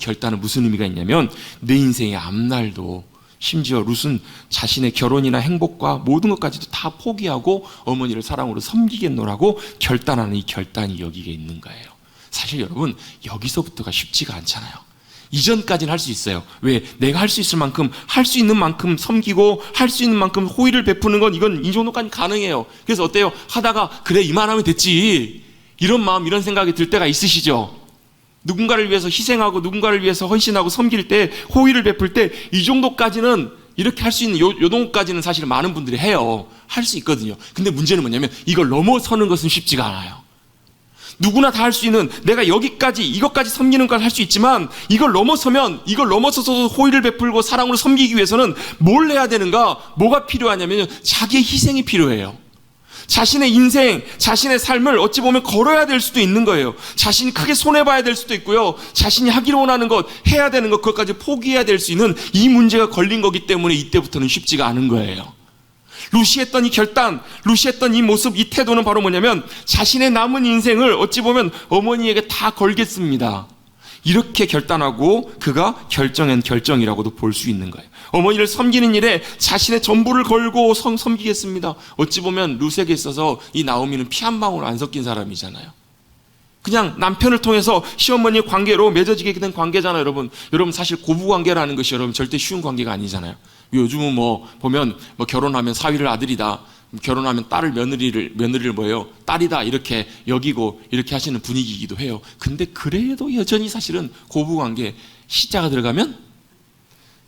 결단은 무슨 의미가 있냐면, 내 인생의 앞날도, 심지어 룻은 자신의 결혼이나 행복과 모든 것까지도 다 포기하고 어머니를 사랑으로 섬기겠노라고 결단하는 이 결단이 여기에 있는 거예요. 사실 여러분, 여기서부터가 쉽지가 않잖아요. 이전까지는 할 수 있어요. 왜? 내가 할 수 있을 만큼, 할 수 있는 만큼 섬기고 할 수 있는 만큼 호의를 베푸는 건, 이건 이 정도까지 가능해요. 그래서 어때요? 하다가 그래, 이만하면 됐지, 이런 마음, 이런 생각이 들 때가 있으시죠? 누군가를 위해서 희생하고 누군가를 위해서 헌신하고 섬길 때, 호의를 베풀 때, 이 정도까지는, 이렇게 할 수 있는 요 정도까지는 사실 많은 분들이 해요. 할 수 있거든요. 근데 문제는 뭐냐면, 이걸 넘어서는 것은 쉽지가 않아요. 누구나 다 할 수 있는, 내가 이것까지 섬기는 걸 할 수 있지만, 이걸 넘어서서도 호의를 베풀고 사랑으로 섬기기 위해서는 뭘 해야 되는가? 뭐가 필요하냐면 자기의 희생이 필요해요. 자신의 인생, 자신의 삶을 어찌 보면 걸어야 될 수도 있는 거예요. 자신이 크게 손해봐야 될 수도 있고요. 자신이 하기로 원하는 것, 해야 되는 것, 그것까지 포기해야 될 수 있는 이 문제가 걸린 거기 때문에 이때부터는 쉽지가 않은 거예요. 룻이 했던 이 결단, 룻이 했던 이 모습, 이 태도는 바로 뭐냐면, 자신의 남은 인생을 어찌 보면 어머니에게 다 걸겠습니다, 이렇게 결단하고 그가 결정한 결정이라고도 볼 수 있는 거예요. 어머니를 섬기는 일에 자신의 전부를 걸고 섬기겠습니다. 어찌 보면 룻에게 있어서 이 나오미는 피 한 방울 안 섞인 사람이잖아요. 그냥 남편을 통해서 시어머니의 관계로 맺어지게 된 관계잖아요. 여러분 사실 고부관계라는 것이 여러분 절대 쉬운 관계가 아니잖아요. 요즘은 보면 결혼하면 사위를 아들이다, 결혼하면 며느리를 뭐예요? 딸이다, 이렇게 여기고 이렇게 하시는 분위기이기도 해요. 근데 그래도 여전히 사실은 고부관계, 시자가 들어가면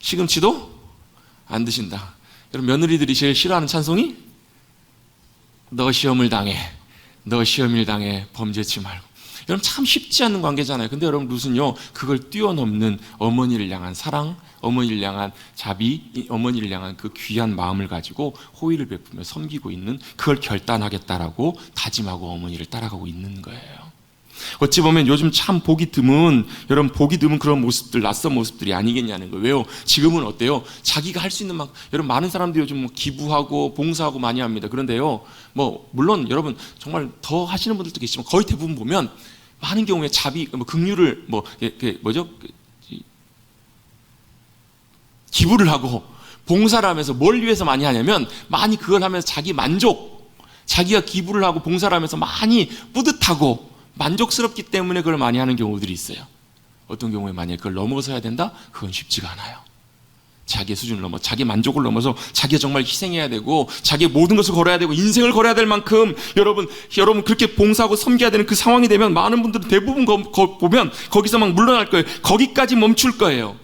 시금치도 안 드신다. 여러분, 며느리들이 제일 싫어하는 찬송이 너 시험을 당해 범죄치 말고. 여러분, 참 쉽지 않은 관계잖아요. 근데 여러분, 룻은요 그걸 뛰어넘는 어머니를 향한 사랑, 어머니를 향한 자비, 어머니를 향한 그 귀한 마음을 가지고 호의를 베푸며 섬기고 있는, 그걸 결단하겠다라고 다짐하고 어머니를 따라가고 있는 거예요. 어찌 보면 요즘 참 보기 드문 그런 모습들, 낯선 모습들이 아니겠냐는 거예요. 왜요? 지금은 어때요? 자기가 할 수 있는 만큼, 여러분, 많은 사람들이 요즘 기부하고 봉사하고 많이 합니다. 그런데요, 물론 여러분 정말 더 하시는 분들도 계시지만 거의 대부분 보면 많은 경우에 자비, 긍휼을 기부를 하고 봉사를 하면서 뭘 위해서 많이 하냐면, 많이 그걸 하면서 자기 만족, 자기가 기부를 하고 봉사를 하면서 많이 뿌듯하고 만족스럽기 때문에 그걸 많이 하는 경우들이 있어요. 어떤 경우에 만약에 그걸 넘어서야 된다? 그건 쉽지가 않아요. 자기의 수준을 넘어 자기 만족을 넘어서 자기가 정말 희생해야 되고 자기의 모든 것을 걸어야 되고 인생을 걸어야 될 만큼 여러분 그렇게 봉사하고 섬겨야 되는 그 상황이 되면 많은 분들은 대부분 보면 거기서 막 물러날 거예요. 거기까지 멈출 거예요.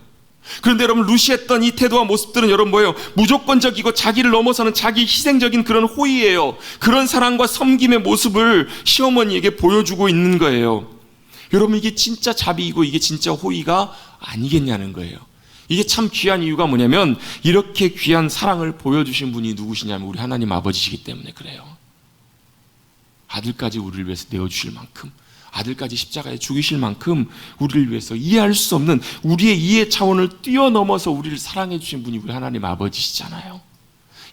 그런데 여러분 루시 했던 이 태도와 모습들은 여러분 뭐예요? 무조건적이고 자기를 넘어서는 자기 희생적인 그런 호의예요. 그런 사랑과 섬김의 모습을 시어머니에게 보여주고 있는 거예요. 여러분 이게 진짜 자비이고 이게 진짜 호의가 아니겠냐는 거예요. 이게 참 귀한 이유가 뭐냐면 이렇게 귀한 사랑을 보여주신 분이 누구시냐면 우리 하나님 아버지시기 때문에 그래요. 아들까지 우리를 위해서 내어주실 만큼, 아들까지 십자가에 죽이실 만큼 우리를 위해서 이해할 수 없는 우리의 이해 차원을 뛰어넘어서 우리를 사랑해 주신 분이 우리 하나님 아버지시잖아요.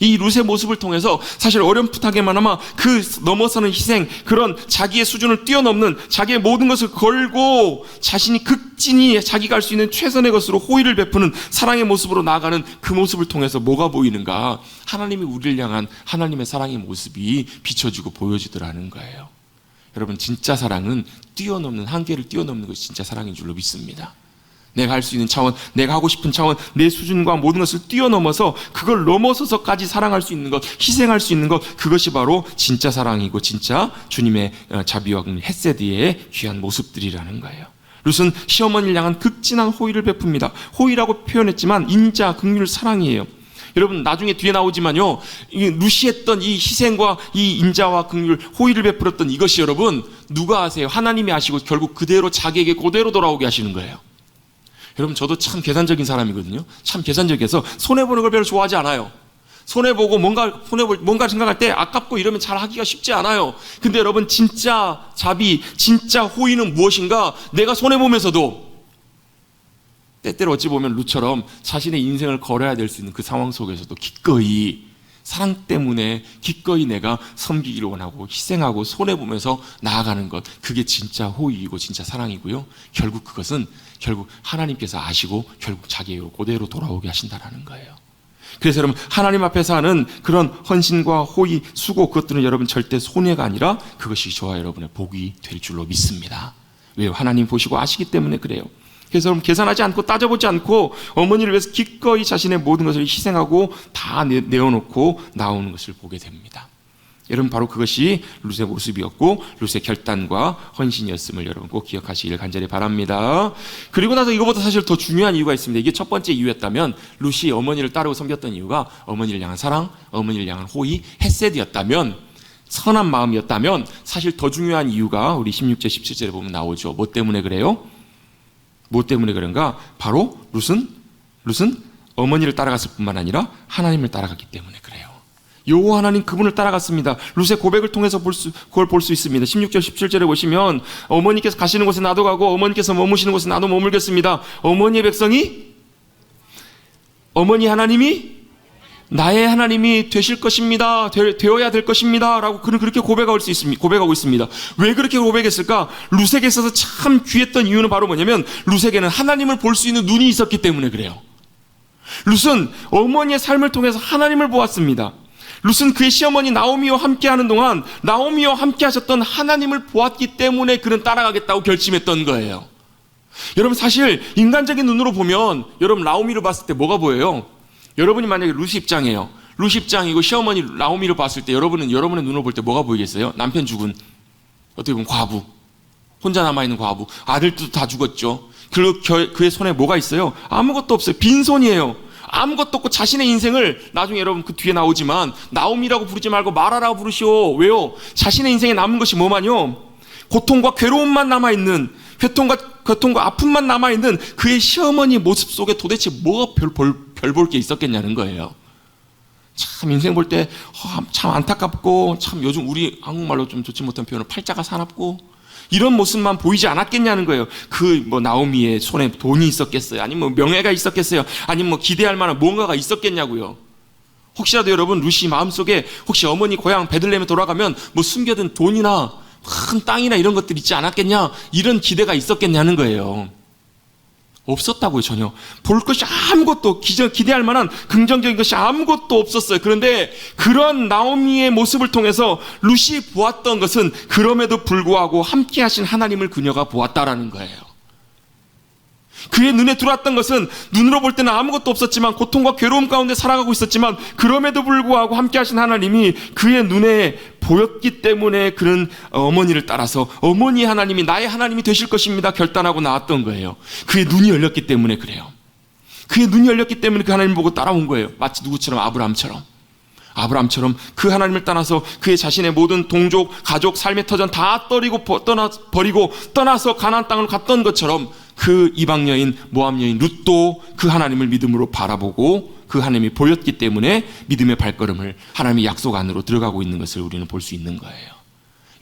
이 룻의 모습을 통해서 사실 어렴풋하게만아마 그 넘어서는 희생, 그런 자기의 수준을 뛰어넘는 자기의 모든 것을 걸고 자신이 극진히 자기가 할 수 있는 최선의 것으로 호의를 베푸는 사랑의 모습으로 나아가는 그 모습을 통해서 뭐가 보이는가? 하나님이 우리를 향한 하나님의 사랑의 모습이 비춰지고 보여지더라는 거예요. 여러분 진짜 사랑은 뛰어넘는 한계를 뛰어넘는 것이 진짜 사랑인 줄로 믿습니다. 내가 할 수 있는 차원, 내가 하고 싶은 차원, 내 수준과 모든 것을 뛰어넘어서 그걸 넘어서서까지 사랑할 수 있는 것, 희생할 수 있는 것, 그것이 바로 진짜 사랑이고 진짜 주님의 자비와 헤세드의 귀한 모습들이라는 거예요. 룻은 시어머니를 향한 극진한 호의를 베풉니다. 호의라고 표현했지만 인자, 긍휼, 사랑이에요. 여러분 나중에 뒤에 나오지만요, 룻이 했던 이 희생과 이 인자와 긍휼, 호의를 베풀었던 이것이 여러분 누가 아세요? 하나님이 아시고 결국 그대로 자기에게 그대로 돌아오게 하시는 거예요. 여러분 저도 참 계산적인 사람이거든요. 참 계산적이어서 손해보는 걸 별로 좋아하지 않아요. 손해보고 뭔가 생각할 때 아깝고 이러면 잘 하기가 쉽지 않아요. 근데 여러분 진짜 자비, 진짜 호의는 무엇인가? 내가 손해보면서도 때때로 어찌 보면 룻처럼 자신의 인생을 걸어야 될 수 있는 그 상황 속에서도 기꺼이 사랑 때문에 기꺼이 내가 섬기기를 원하고 희생하고 손해보면서 나아가는 것, 그게 진짜 호의이고 진짜 사랑이고요. 결국 그것은 결국 하나님께서 아시고 결국 자기에게로 그대로 돌아오게 하신다라는 거예요. 그래서 여러분 하나님 앞에서 하는 그런 헌신과 호의, 수고, 그것들은 여러분 절대 손해가 아니라 그것이 저와 여러분의 복이 될 줄로 믿습니다. 왜요? 하나님 보시고 아시기 때문에 그래요. 그래서 여러분 계산하지 않고 따져보지 않고 어머니를 위해서 기꺼이 자신의 모든 것을 희생하고 다 내어놓고 나오는 것을 보게 됩니다. 여러분 바로 그것이 룻의 모습이었고 룻의 결단과 헌신이었음을 여러분 꼭 기억하시길 간절히 바랍니다. 그리고 나서 이거보다 사실 더 중요한 이유가 있습니다. 이게 첫 번째 이유였다면 룻이 어머니를 따르고 섬겼던 이유가 어머니를 향한 사랑, 어머니를 향한 호의, 헤세드였다면, 선한 마음이었다면 사실 더 중요한 이유가 우리 16절 17절에 보면 나오죠. 뭐 때문에 그래요? 뭐 때문에 그런가? 바로 룻은 어머니를 따라갔을 뿐만 아니라 하나님을 따라갔기 때문에 그래요. 여호와 하나님 그분을 따라갔습니다. 룻의 고백을 통해서 그걸 볼 수 있습니다. 16절 17절에 보시면 어머니께서 가시는 곳에 나도 가고 어머니께서 머무시는 곳에 나도 머물겠습니다. 어머니의 백성이, 어머니 하나님이 나의 하나님이 되실 것입니다. 되어야 될 것입니다. 라고 그는 그렇게 고백하고 있습니다. 왜 그렇게 고백했을까? 룻에게 있어서 참 귀했던 이유는 바로 뭐냐면 룻에게는 하나님을 볼 수 있는 눈이 있었기 때문에 그래요. 룻은 어머니의 삶을 통해서 하나님을 보았습니다. 룻은 그의 시어머니 나오미와 함께 하는 동안 나오미와 함께 하셨던 하나님을 보았기 때문에 그는 따라가겠다고 결심했던 거예요. 여러분 사실 인간적인 눈으로 보면 여러분 나오미를 봤을 때 뭐가 보여요? 여러분이 만약에 룻 입장이에요. 룻 입장이고 시어머니 나오미를 봤을 때 여러분의 눈으로 볼 때 뭐가 보이겠어요? 남편 죽은, 어떻게 보면 과부, 혼자 남아있는 과부, 아들도 다 죽었죠. 그리고 그의 손에 뭐가 있어요? 아무것도 없어요. 빈손이에요. 아무것도 없고 자신의 인생을, 나중에 여러분 그 뒤에 나오지만 나오미라고 부르지 말고 마라라고 부르시오. 왜요? 자신의 인생에 남은 것이 뭐만요? 고통과 괴로움만 남아있는, 고통과 아픔만 남아있는 그의 시어머니 모습 속에 도대체 뭐가 별 볼 게 있었겠냐는 거예요. 참 인생 볼 때 참 안타깝고, 참 요즘 우리 한국말로 좀 좋지 못한 표현을 팔자가 사납고 이런 모습만 보이지 않았겠냐는 거예요. 그 나오미의 손에 돈이 있었겠어요? 아니면 명예가 있었겠어요? 아니면 기대할 만한 뭔가가 있었겠냐고요. 혹시라도 여러분 룻이 마음속에 혹시 어머니 고향 베들레헴에 돌아가면 숨겨둔 돈이나 큰 땅이나 이런 것들 있지 않았겠냐, 이런 기대가 있었겠냐는 거예요. 없었다고요. 전혀 볼 것이 아무것도, 기대할 만한 긍정적인 것이 아무것도 없었어요. 그런데 그런 나오미의 모습을 통해서 룻이 보았던 것은 그럼에도 불구하고 함께 하신 하나님을 그녀가 보았다라는 거예요. 그의 눈에 들어왔던 것은 눈으로 볼 때는 아무것도 없었지만 고통과 괴로움 가운데 살아가고 있었지만 그럼에도 불구하고 함께 하신 하나님이 그의 눈에 보였기 때문에 그는 어머니를 따라서 어머니 하나님이 나의 하나님이 되실 것입니다 결단하고 나왔던 거예요. 그의 눈이 열렸기 때문에 그래요. 그의 눈이 열렸기 때문에 그 하나님 보고 따라온 거예요. 마치 누구처럼? 아브라함처럼 그 하나님을 따라서 그의 자신의 모든 동족, 가족, 삶의 터전 다 버리고 떠나서 가나안 땅으로 갔던 것처럼 그 이방 여인, 모압 여인 룻도 그 하나님을 믿음으로 바라보고 그 하나님이 보였기 때문에 믿음의 발걸음을 하나님의 약속 안으로 들어가고 있는 것을 우리는 볼 수 있는 거예요.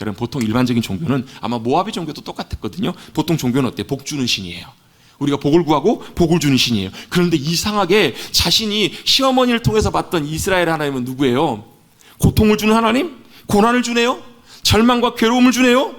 여러분, 보통 일반적인 종교는 아마 모압의 종교도 똑같았거든요. 보통 종교는 어때요? 복 주는 신이에요. 우리가 복을 구하고 복을 주는 신이에요. 그런데 이상하게 자신이 시어머니를 통해서 봤던 이스라엘 하나님은 누구예요? 고통을 주는 하나님? 고난을 주네요? 절망과 괴로움을 주네요?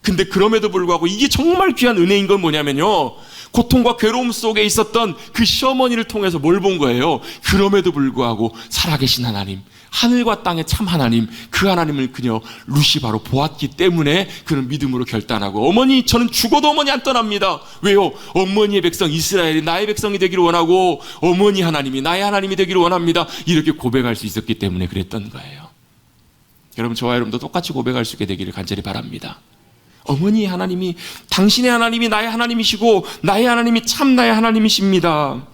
근데 그럼에도 불구하고 이게 정말 귀한 은혜인 건 뭐냐면요, 고통과 괴로움 속에 있었던 그 시어머니를 통해서 뭘 본 거예요? 그럼에도 불구하고 살아계신 하나님, 하늘과 땅의 참 하나님, 그 하나님을 그녀 룻이 바로 보았기 때문에 그는 믿음으로 결단하고 어머니, 저는 죽어도 어머니 안 떠납니다. 왜요? 어머니의 백성 이스라엘이 나의 백성이 되기를 원하고 어머니 하나님이 나의 하나님이 되기를 원합니다. 이렇게 고백할 수 있었기 때문에 그랬던 거예요. 여러분, 저와 여러분도 똑같이 고백할 수 있게 되기를 간절히 바랍니다. 어머니 하나님이, 당신의 하나님이 나의 하나님이시고 나의 하나님이 참 나의 하나님이십니다.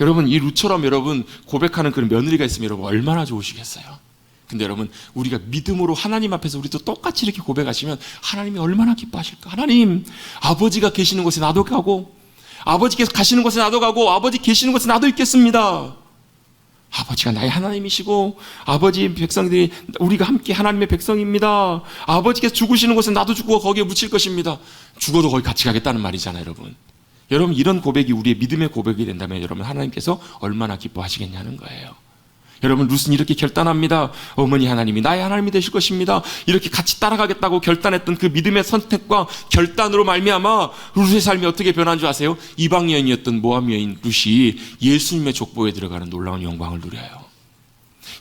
여러분, 이 룻처럼 여러분 고백하는 그런 며느리가 있으면 여러분 얼마나 좋으시겠어요. 근데 여러분, 우리가 믿음으로 하나님 앞에서 우리도 똑같이 이렇게 고백하시면 하나님이 얼마나 기뻐하실까. 하나님, 아버지가 계시는 곳에 나도 가고 아버지께서 가시는 곳에 나도 가고 아버지 계시는 곳에 나도 있겠습니다. 아버지가 나의 하나님이시고 아버지 백성들이 우리가 함께 하나님의 백성입니다. 아버지께서 죽으시는 곳에 나도 죽고 거기에 묻힐 것입니다. 죽어도 거기 같이 가겠다는 말이잖아요. 여러분, 이런 고백이 우리의 믿음의 고백이 된다면 여러분, 하나님께서 얼마나 기뻐하시겠냐는 거예요. 여러분, 룻은 이렇게 결단합니다. 어머니 하나님이 나의 하나님이 되실 것입니다. 이렇게 같이 따라가겠다고 결단했던 그 믿음의 선택과 결단으로 말미암아 룻의 삶이 어떻게 변한 줄 아세요? 이방 여인이었던 모압 여인 룻이 예수님의 족보에 들어가는 놀라운 영광을 누려요.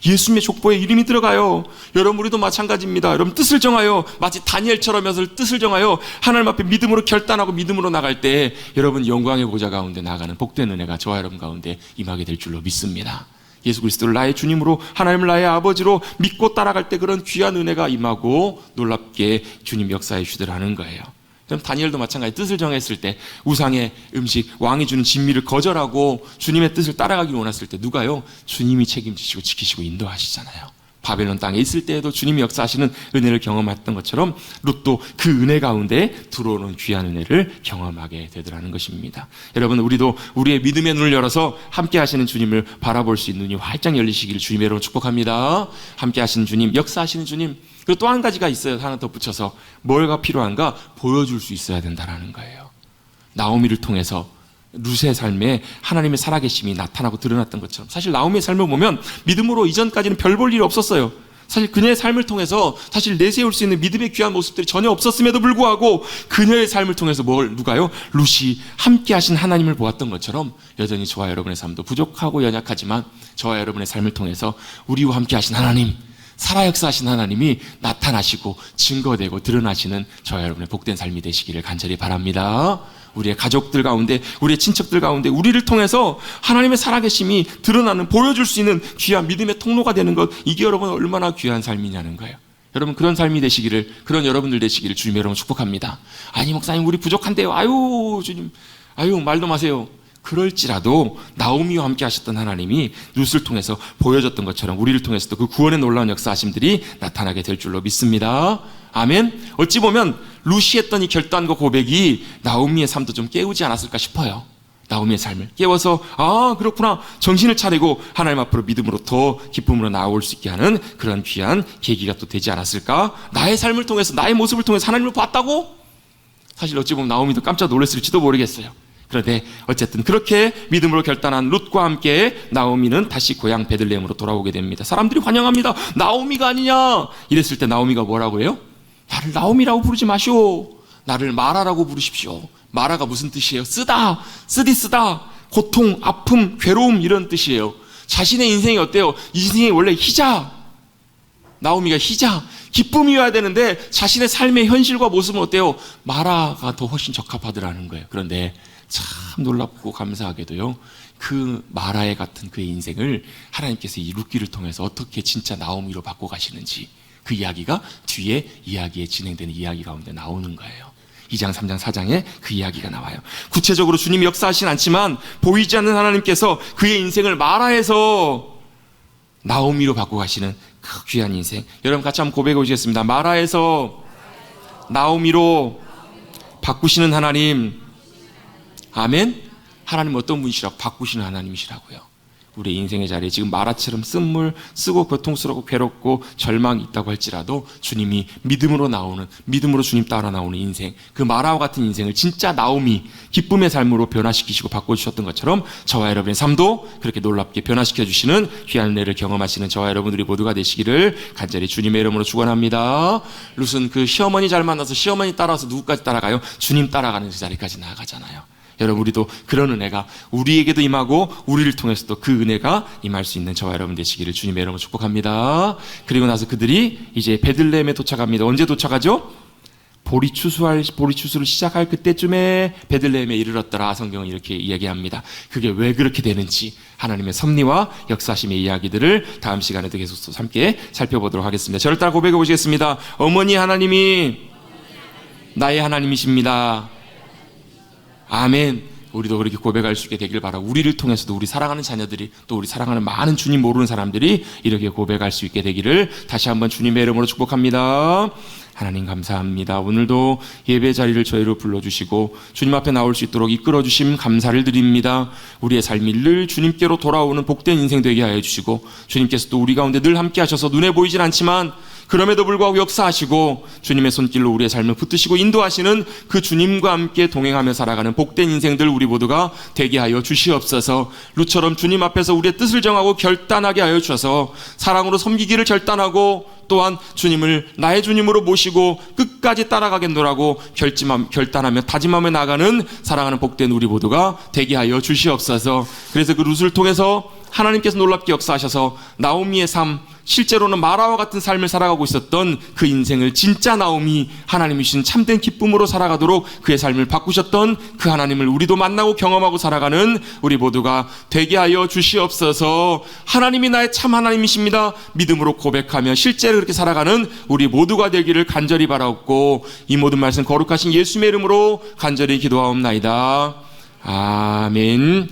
예수님의 족보에 이름이 들어가요. 여러분, 우리도 마찬가지입니다. 여러분, 뜻을 정하여 마치 다니엘처럼 뜻을 정하여 하나님 앞에 믿음으로 결단하고 믿음으로 나갈 때 여러분, 영광의 보좌 가운데 나가는 복된 은혜가 저와 여러분 가운데 임하게 될 줄로 믿습니다. 예수 그리스도를 나의 주님으로, 하나님을 나의 아버지로 믿고 따라갈 때 그런 귀한 은혜가 임하고 놀랍게 주님 역사해 주더라는 거예요. 그럼 다니엘도 마찬가지, 뜻을 정했을 때 우상의 음식, 왕이 주는 진미를 거절하고 주님의 뜻을 따라가기 원했을 때 누가요? 주님이 책임지시고 지키시고 인도하시잖아요. 바벨론 땅에 있을 때에도 주님이 역사하시는 은혜를 경험했던 것처럼 룻도 그 은혜 가운데 들어오는 귀한 은혜를 경험하게 되더라는 것입니다. 여러분, 우리도 우리의 믿음의 눈을 열어서 함께 하시는 주님을 바라볼 수 있는 눈이 활짝 열리시기를 주님의 이름으로 축복합니다. 함께 하시는 주님, 역사하시는 주님. 그리고 또 한 가지가 있어요. 하나 더 붙여서 뭐가 필요한가? 보여줄 수 있어야 된다는 거예요. 나오미를 통해서 룻의 삶에 하나님의 살아계심이 나타나고 드러났던 것처럼, 사실 나오미의 삶을 보면 믿음으로 이전까지는 별 볼 일이 없었어요. 사실 그녀의 삶을 통해서 사실 내세울 수 있는 믿음의 귀한 모습들이 전혀 없었음에도 불구하고 그녀의 삶을 통해서 누가요? 룻이 함께 하신 하나님을 보았던 것처럼 여전히 저와 여러분의 삶도 부족하고 연약하지만 저와 여러분의 삶을 통해서 우리와 함께 하신 하나님, 살아 역사하신 하나님이 나타나시고 증거되고 드러나시는 저와 여러분의 복된 삶이 되시기를 간절히 바랍니다. 우리의 가족들 가운데, 우리의 친척들 가운데 우리를 통해서 하나님의 살아계심이 드러나는, 보여줄 수 있는 귀한 믿음의 통로가 되는 것, 이게 여러분 얼마나 귀한 삶이냐는 거예요. 여러분, 그런 삶이 되시기를, 그런 여러분들 되시기를 주님 여러분 축복합니다. 아니 목사님, 우리 부족한데요. 아유 주님, 아유 말도 마세요. 그럴지라도 나오미와 함께 하셨던 하나님이 룻을 통해서 보여줬던 것처럼 우리를 통해서도 그 구원의 놀라운 역사하심들이 나타나게 될 줄로 믿습니다. 아멘. 어찌 보면 룻이 했던 이 결단과 고백이 나오미의 삶도 좀 깨우지 않았을까 싶어요. 나오미의 삶을 깨워서, 아 그렇구나, 정신을 차리고 하나님 앞으로 믿음으로 더 기쁨으로 나올 수 있게 하는 그런 귀한 계기가 또 되지 않았을까. 나의 삶을 통해서, 나의 모습을 통해서 하나님을 봤다고? 사실 어찌 보면 나오미도 깜짝 놀랐을지도 모르겠어요. 그런데 어쨌든 그렇게 믿음으로 결단한 룻과 함께 나오미는 다시 고향 베들레헴으로 돌아오게 됩니다. 사람들이 환영합니다. 나오미가 아니냐 이랬을 때 나오미가 뭐라고 해요? 나를 나오미라고 부르지 마시오. 나를 마라라고 부르십시오. 마라가 무슨 뜻이에요? 쓰다, 쓰디쓰다, 고통, 아픔, 괴로움, 이런 뜻이에요. 자신의 인생이 어때요? 인생이 원래 희자, 나오미가 희자, 기쁨이어야 되는데 자신의 삶의 현실과 모습은 어때요? 마라가 더 훨씬 적합하더라는 거예요. 그런데 참 놀랍고 감사하게도요, 그 마라에 같은 그의 인생을 하나님께서 이 룻기를 통해서 어떻게 진짜 나오미로 바꿔가시는지, 그 이야기가 뒤에 이야기에 진행되는 이야기 가운데 나오는 거예요. 2장, 3장, 4장에 그 이야기가 나와요. 구체적으로 주님이 역사하시진 않지만 보이지 않는 하나님께서 그의 인생을 마라에서 나오미로 바꿔가시는 그 귀한 인생. 여러분 같이 한번 고백해 보시겠습니다. 마라에서 나오미로 바꾸시는 하나님. 아멘. 하나님 어떤 분이시라고? 바꾸시는 하나님이시라고요. 우리 인생의 자리에 지금 마라처럼 쓴물 쓰고 고통스럽고 괴롭고 절망이 있다고 할지라도 주님이 믿음으로 나오는, 믿음으로 주님 따라 나오는 인생, 그 마라와 같은 인생을 진짜 나오미, 기쁨의 삶으로 변화시키시고 바꿔주셨던 것처럼 저와 여러분의 삶도 그렇게 놀랍게 변화시켜 주시는 귀한 은혜를 경험하시는 저와 여러분들이 모두가 되시기를 간절히 주님의 이름으로 축원합니다. 룻은 그 시어머니 잘 만나서 시어머니 따라서 누구까지 따라가요? 주님 따라가는 그 자리까지 나아가잖아요. 여러분, 우리도 그런 은혜가 우리에게도 임하고 우리를 통해서도 그 은혜가 임할 수 있는 저와 여러분 되시기를 주님의 이름으로 축복합니다. 그리고 나서 그들이 이제 베들레헴에 도착합니다. 언제 도착하죠? 보리추수를 시작할 그때쯤에 베들레헴에 이르렀더라. 성경은 이렇게 이야기합니다. 그게 왜 그렇게 되는지 하나님의 섭리와 역사심의 이야기들을 다음 시간에도 계속 함께 살펴보도록 하겠습니다. 저를 따라 고백해 보시겠습니다. 어머니 하나님이 나의 하나님이십니다. 아멘. 우리도 그렇게 고백할 수 있게 되길 바라고, 우리를 통해서도 우리 사랑하는 자녀들이, 또 우리 사랑하는 많은 주님 모르는 사람들이 이렇게 고백할 수 있게 되기를 다시 한번 주님의 이름으로 축복합니다. 하나님 감사합니다. 오늘도 예배 자리를 저희로 불러주시고 주님 앞에 나올 수 있도록 이끌어주심 감사를 드립니다. 우리의 삶이 늘 주님께로 돌아오는 복된 인생 되게 하여 주시고, 주님께서 또 우리 가운데 늘 함께 하셔서 눈에 보이진 않지만 그럼에도 불구하고 역사하시고 주님의 손길로 우리의 삶을 붙드시고 인도하시는 그 주님과 함께 동행하며 살아가는 복된 인생들 우리 모두가 되게 하여 주시옵소서. 룻처럼 주님 앞에서 우리의 뜻을 정하고 결단하게 하여 주셔서 사랑으로 섬기기를 결단하고, 또한 주님을 나의 주님으로 모시고 끝까지 따라가겠노라고 결단하며 다짐하며 나가는 사랑하는 복된 우리 모두가 되게 하여 주시옵소서. 그래서 그 룻을 통해서 하나님께서 놀랍게 역사하셔서 나오미의 삶, 실제로는 마라와 같은 삶을 살아가고 있었던 그 인생을 진짜 나오미, 하나님이 주신 참된 기쁨으로 살아가도록 그의 삶을 바꾸셨던 그 하나님을 우리도 만나고 경험하고 살아가는 우리 모두가 되게 하여 주시옵소서. 하나님이 나의 참 하나님이십니다. 믿음으로 고백하며 실제로 그렇게 살아가는 우리 모두가 되기를 간절히 바라옵고, 이 모든 말씀 거룩하신 예수님의 이름으로 간절히 기도하옵나이다. 아멘.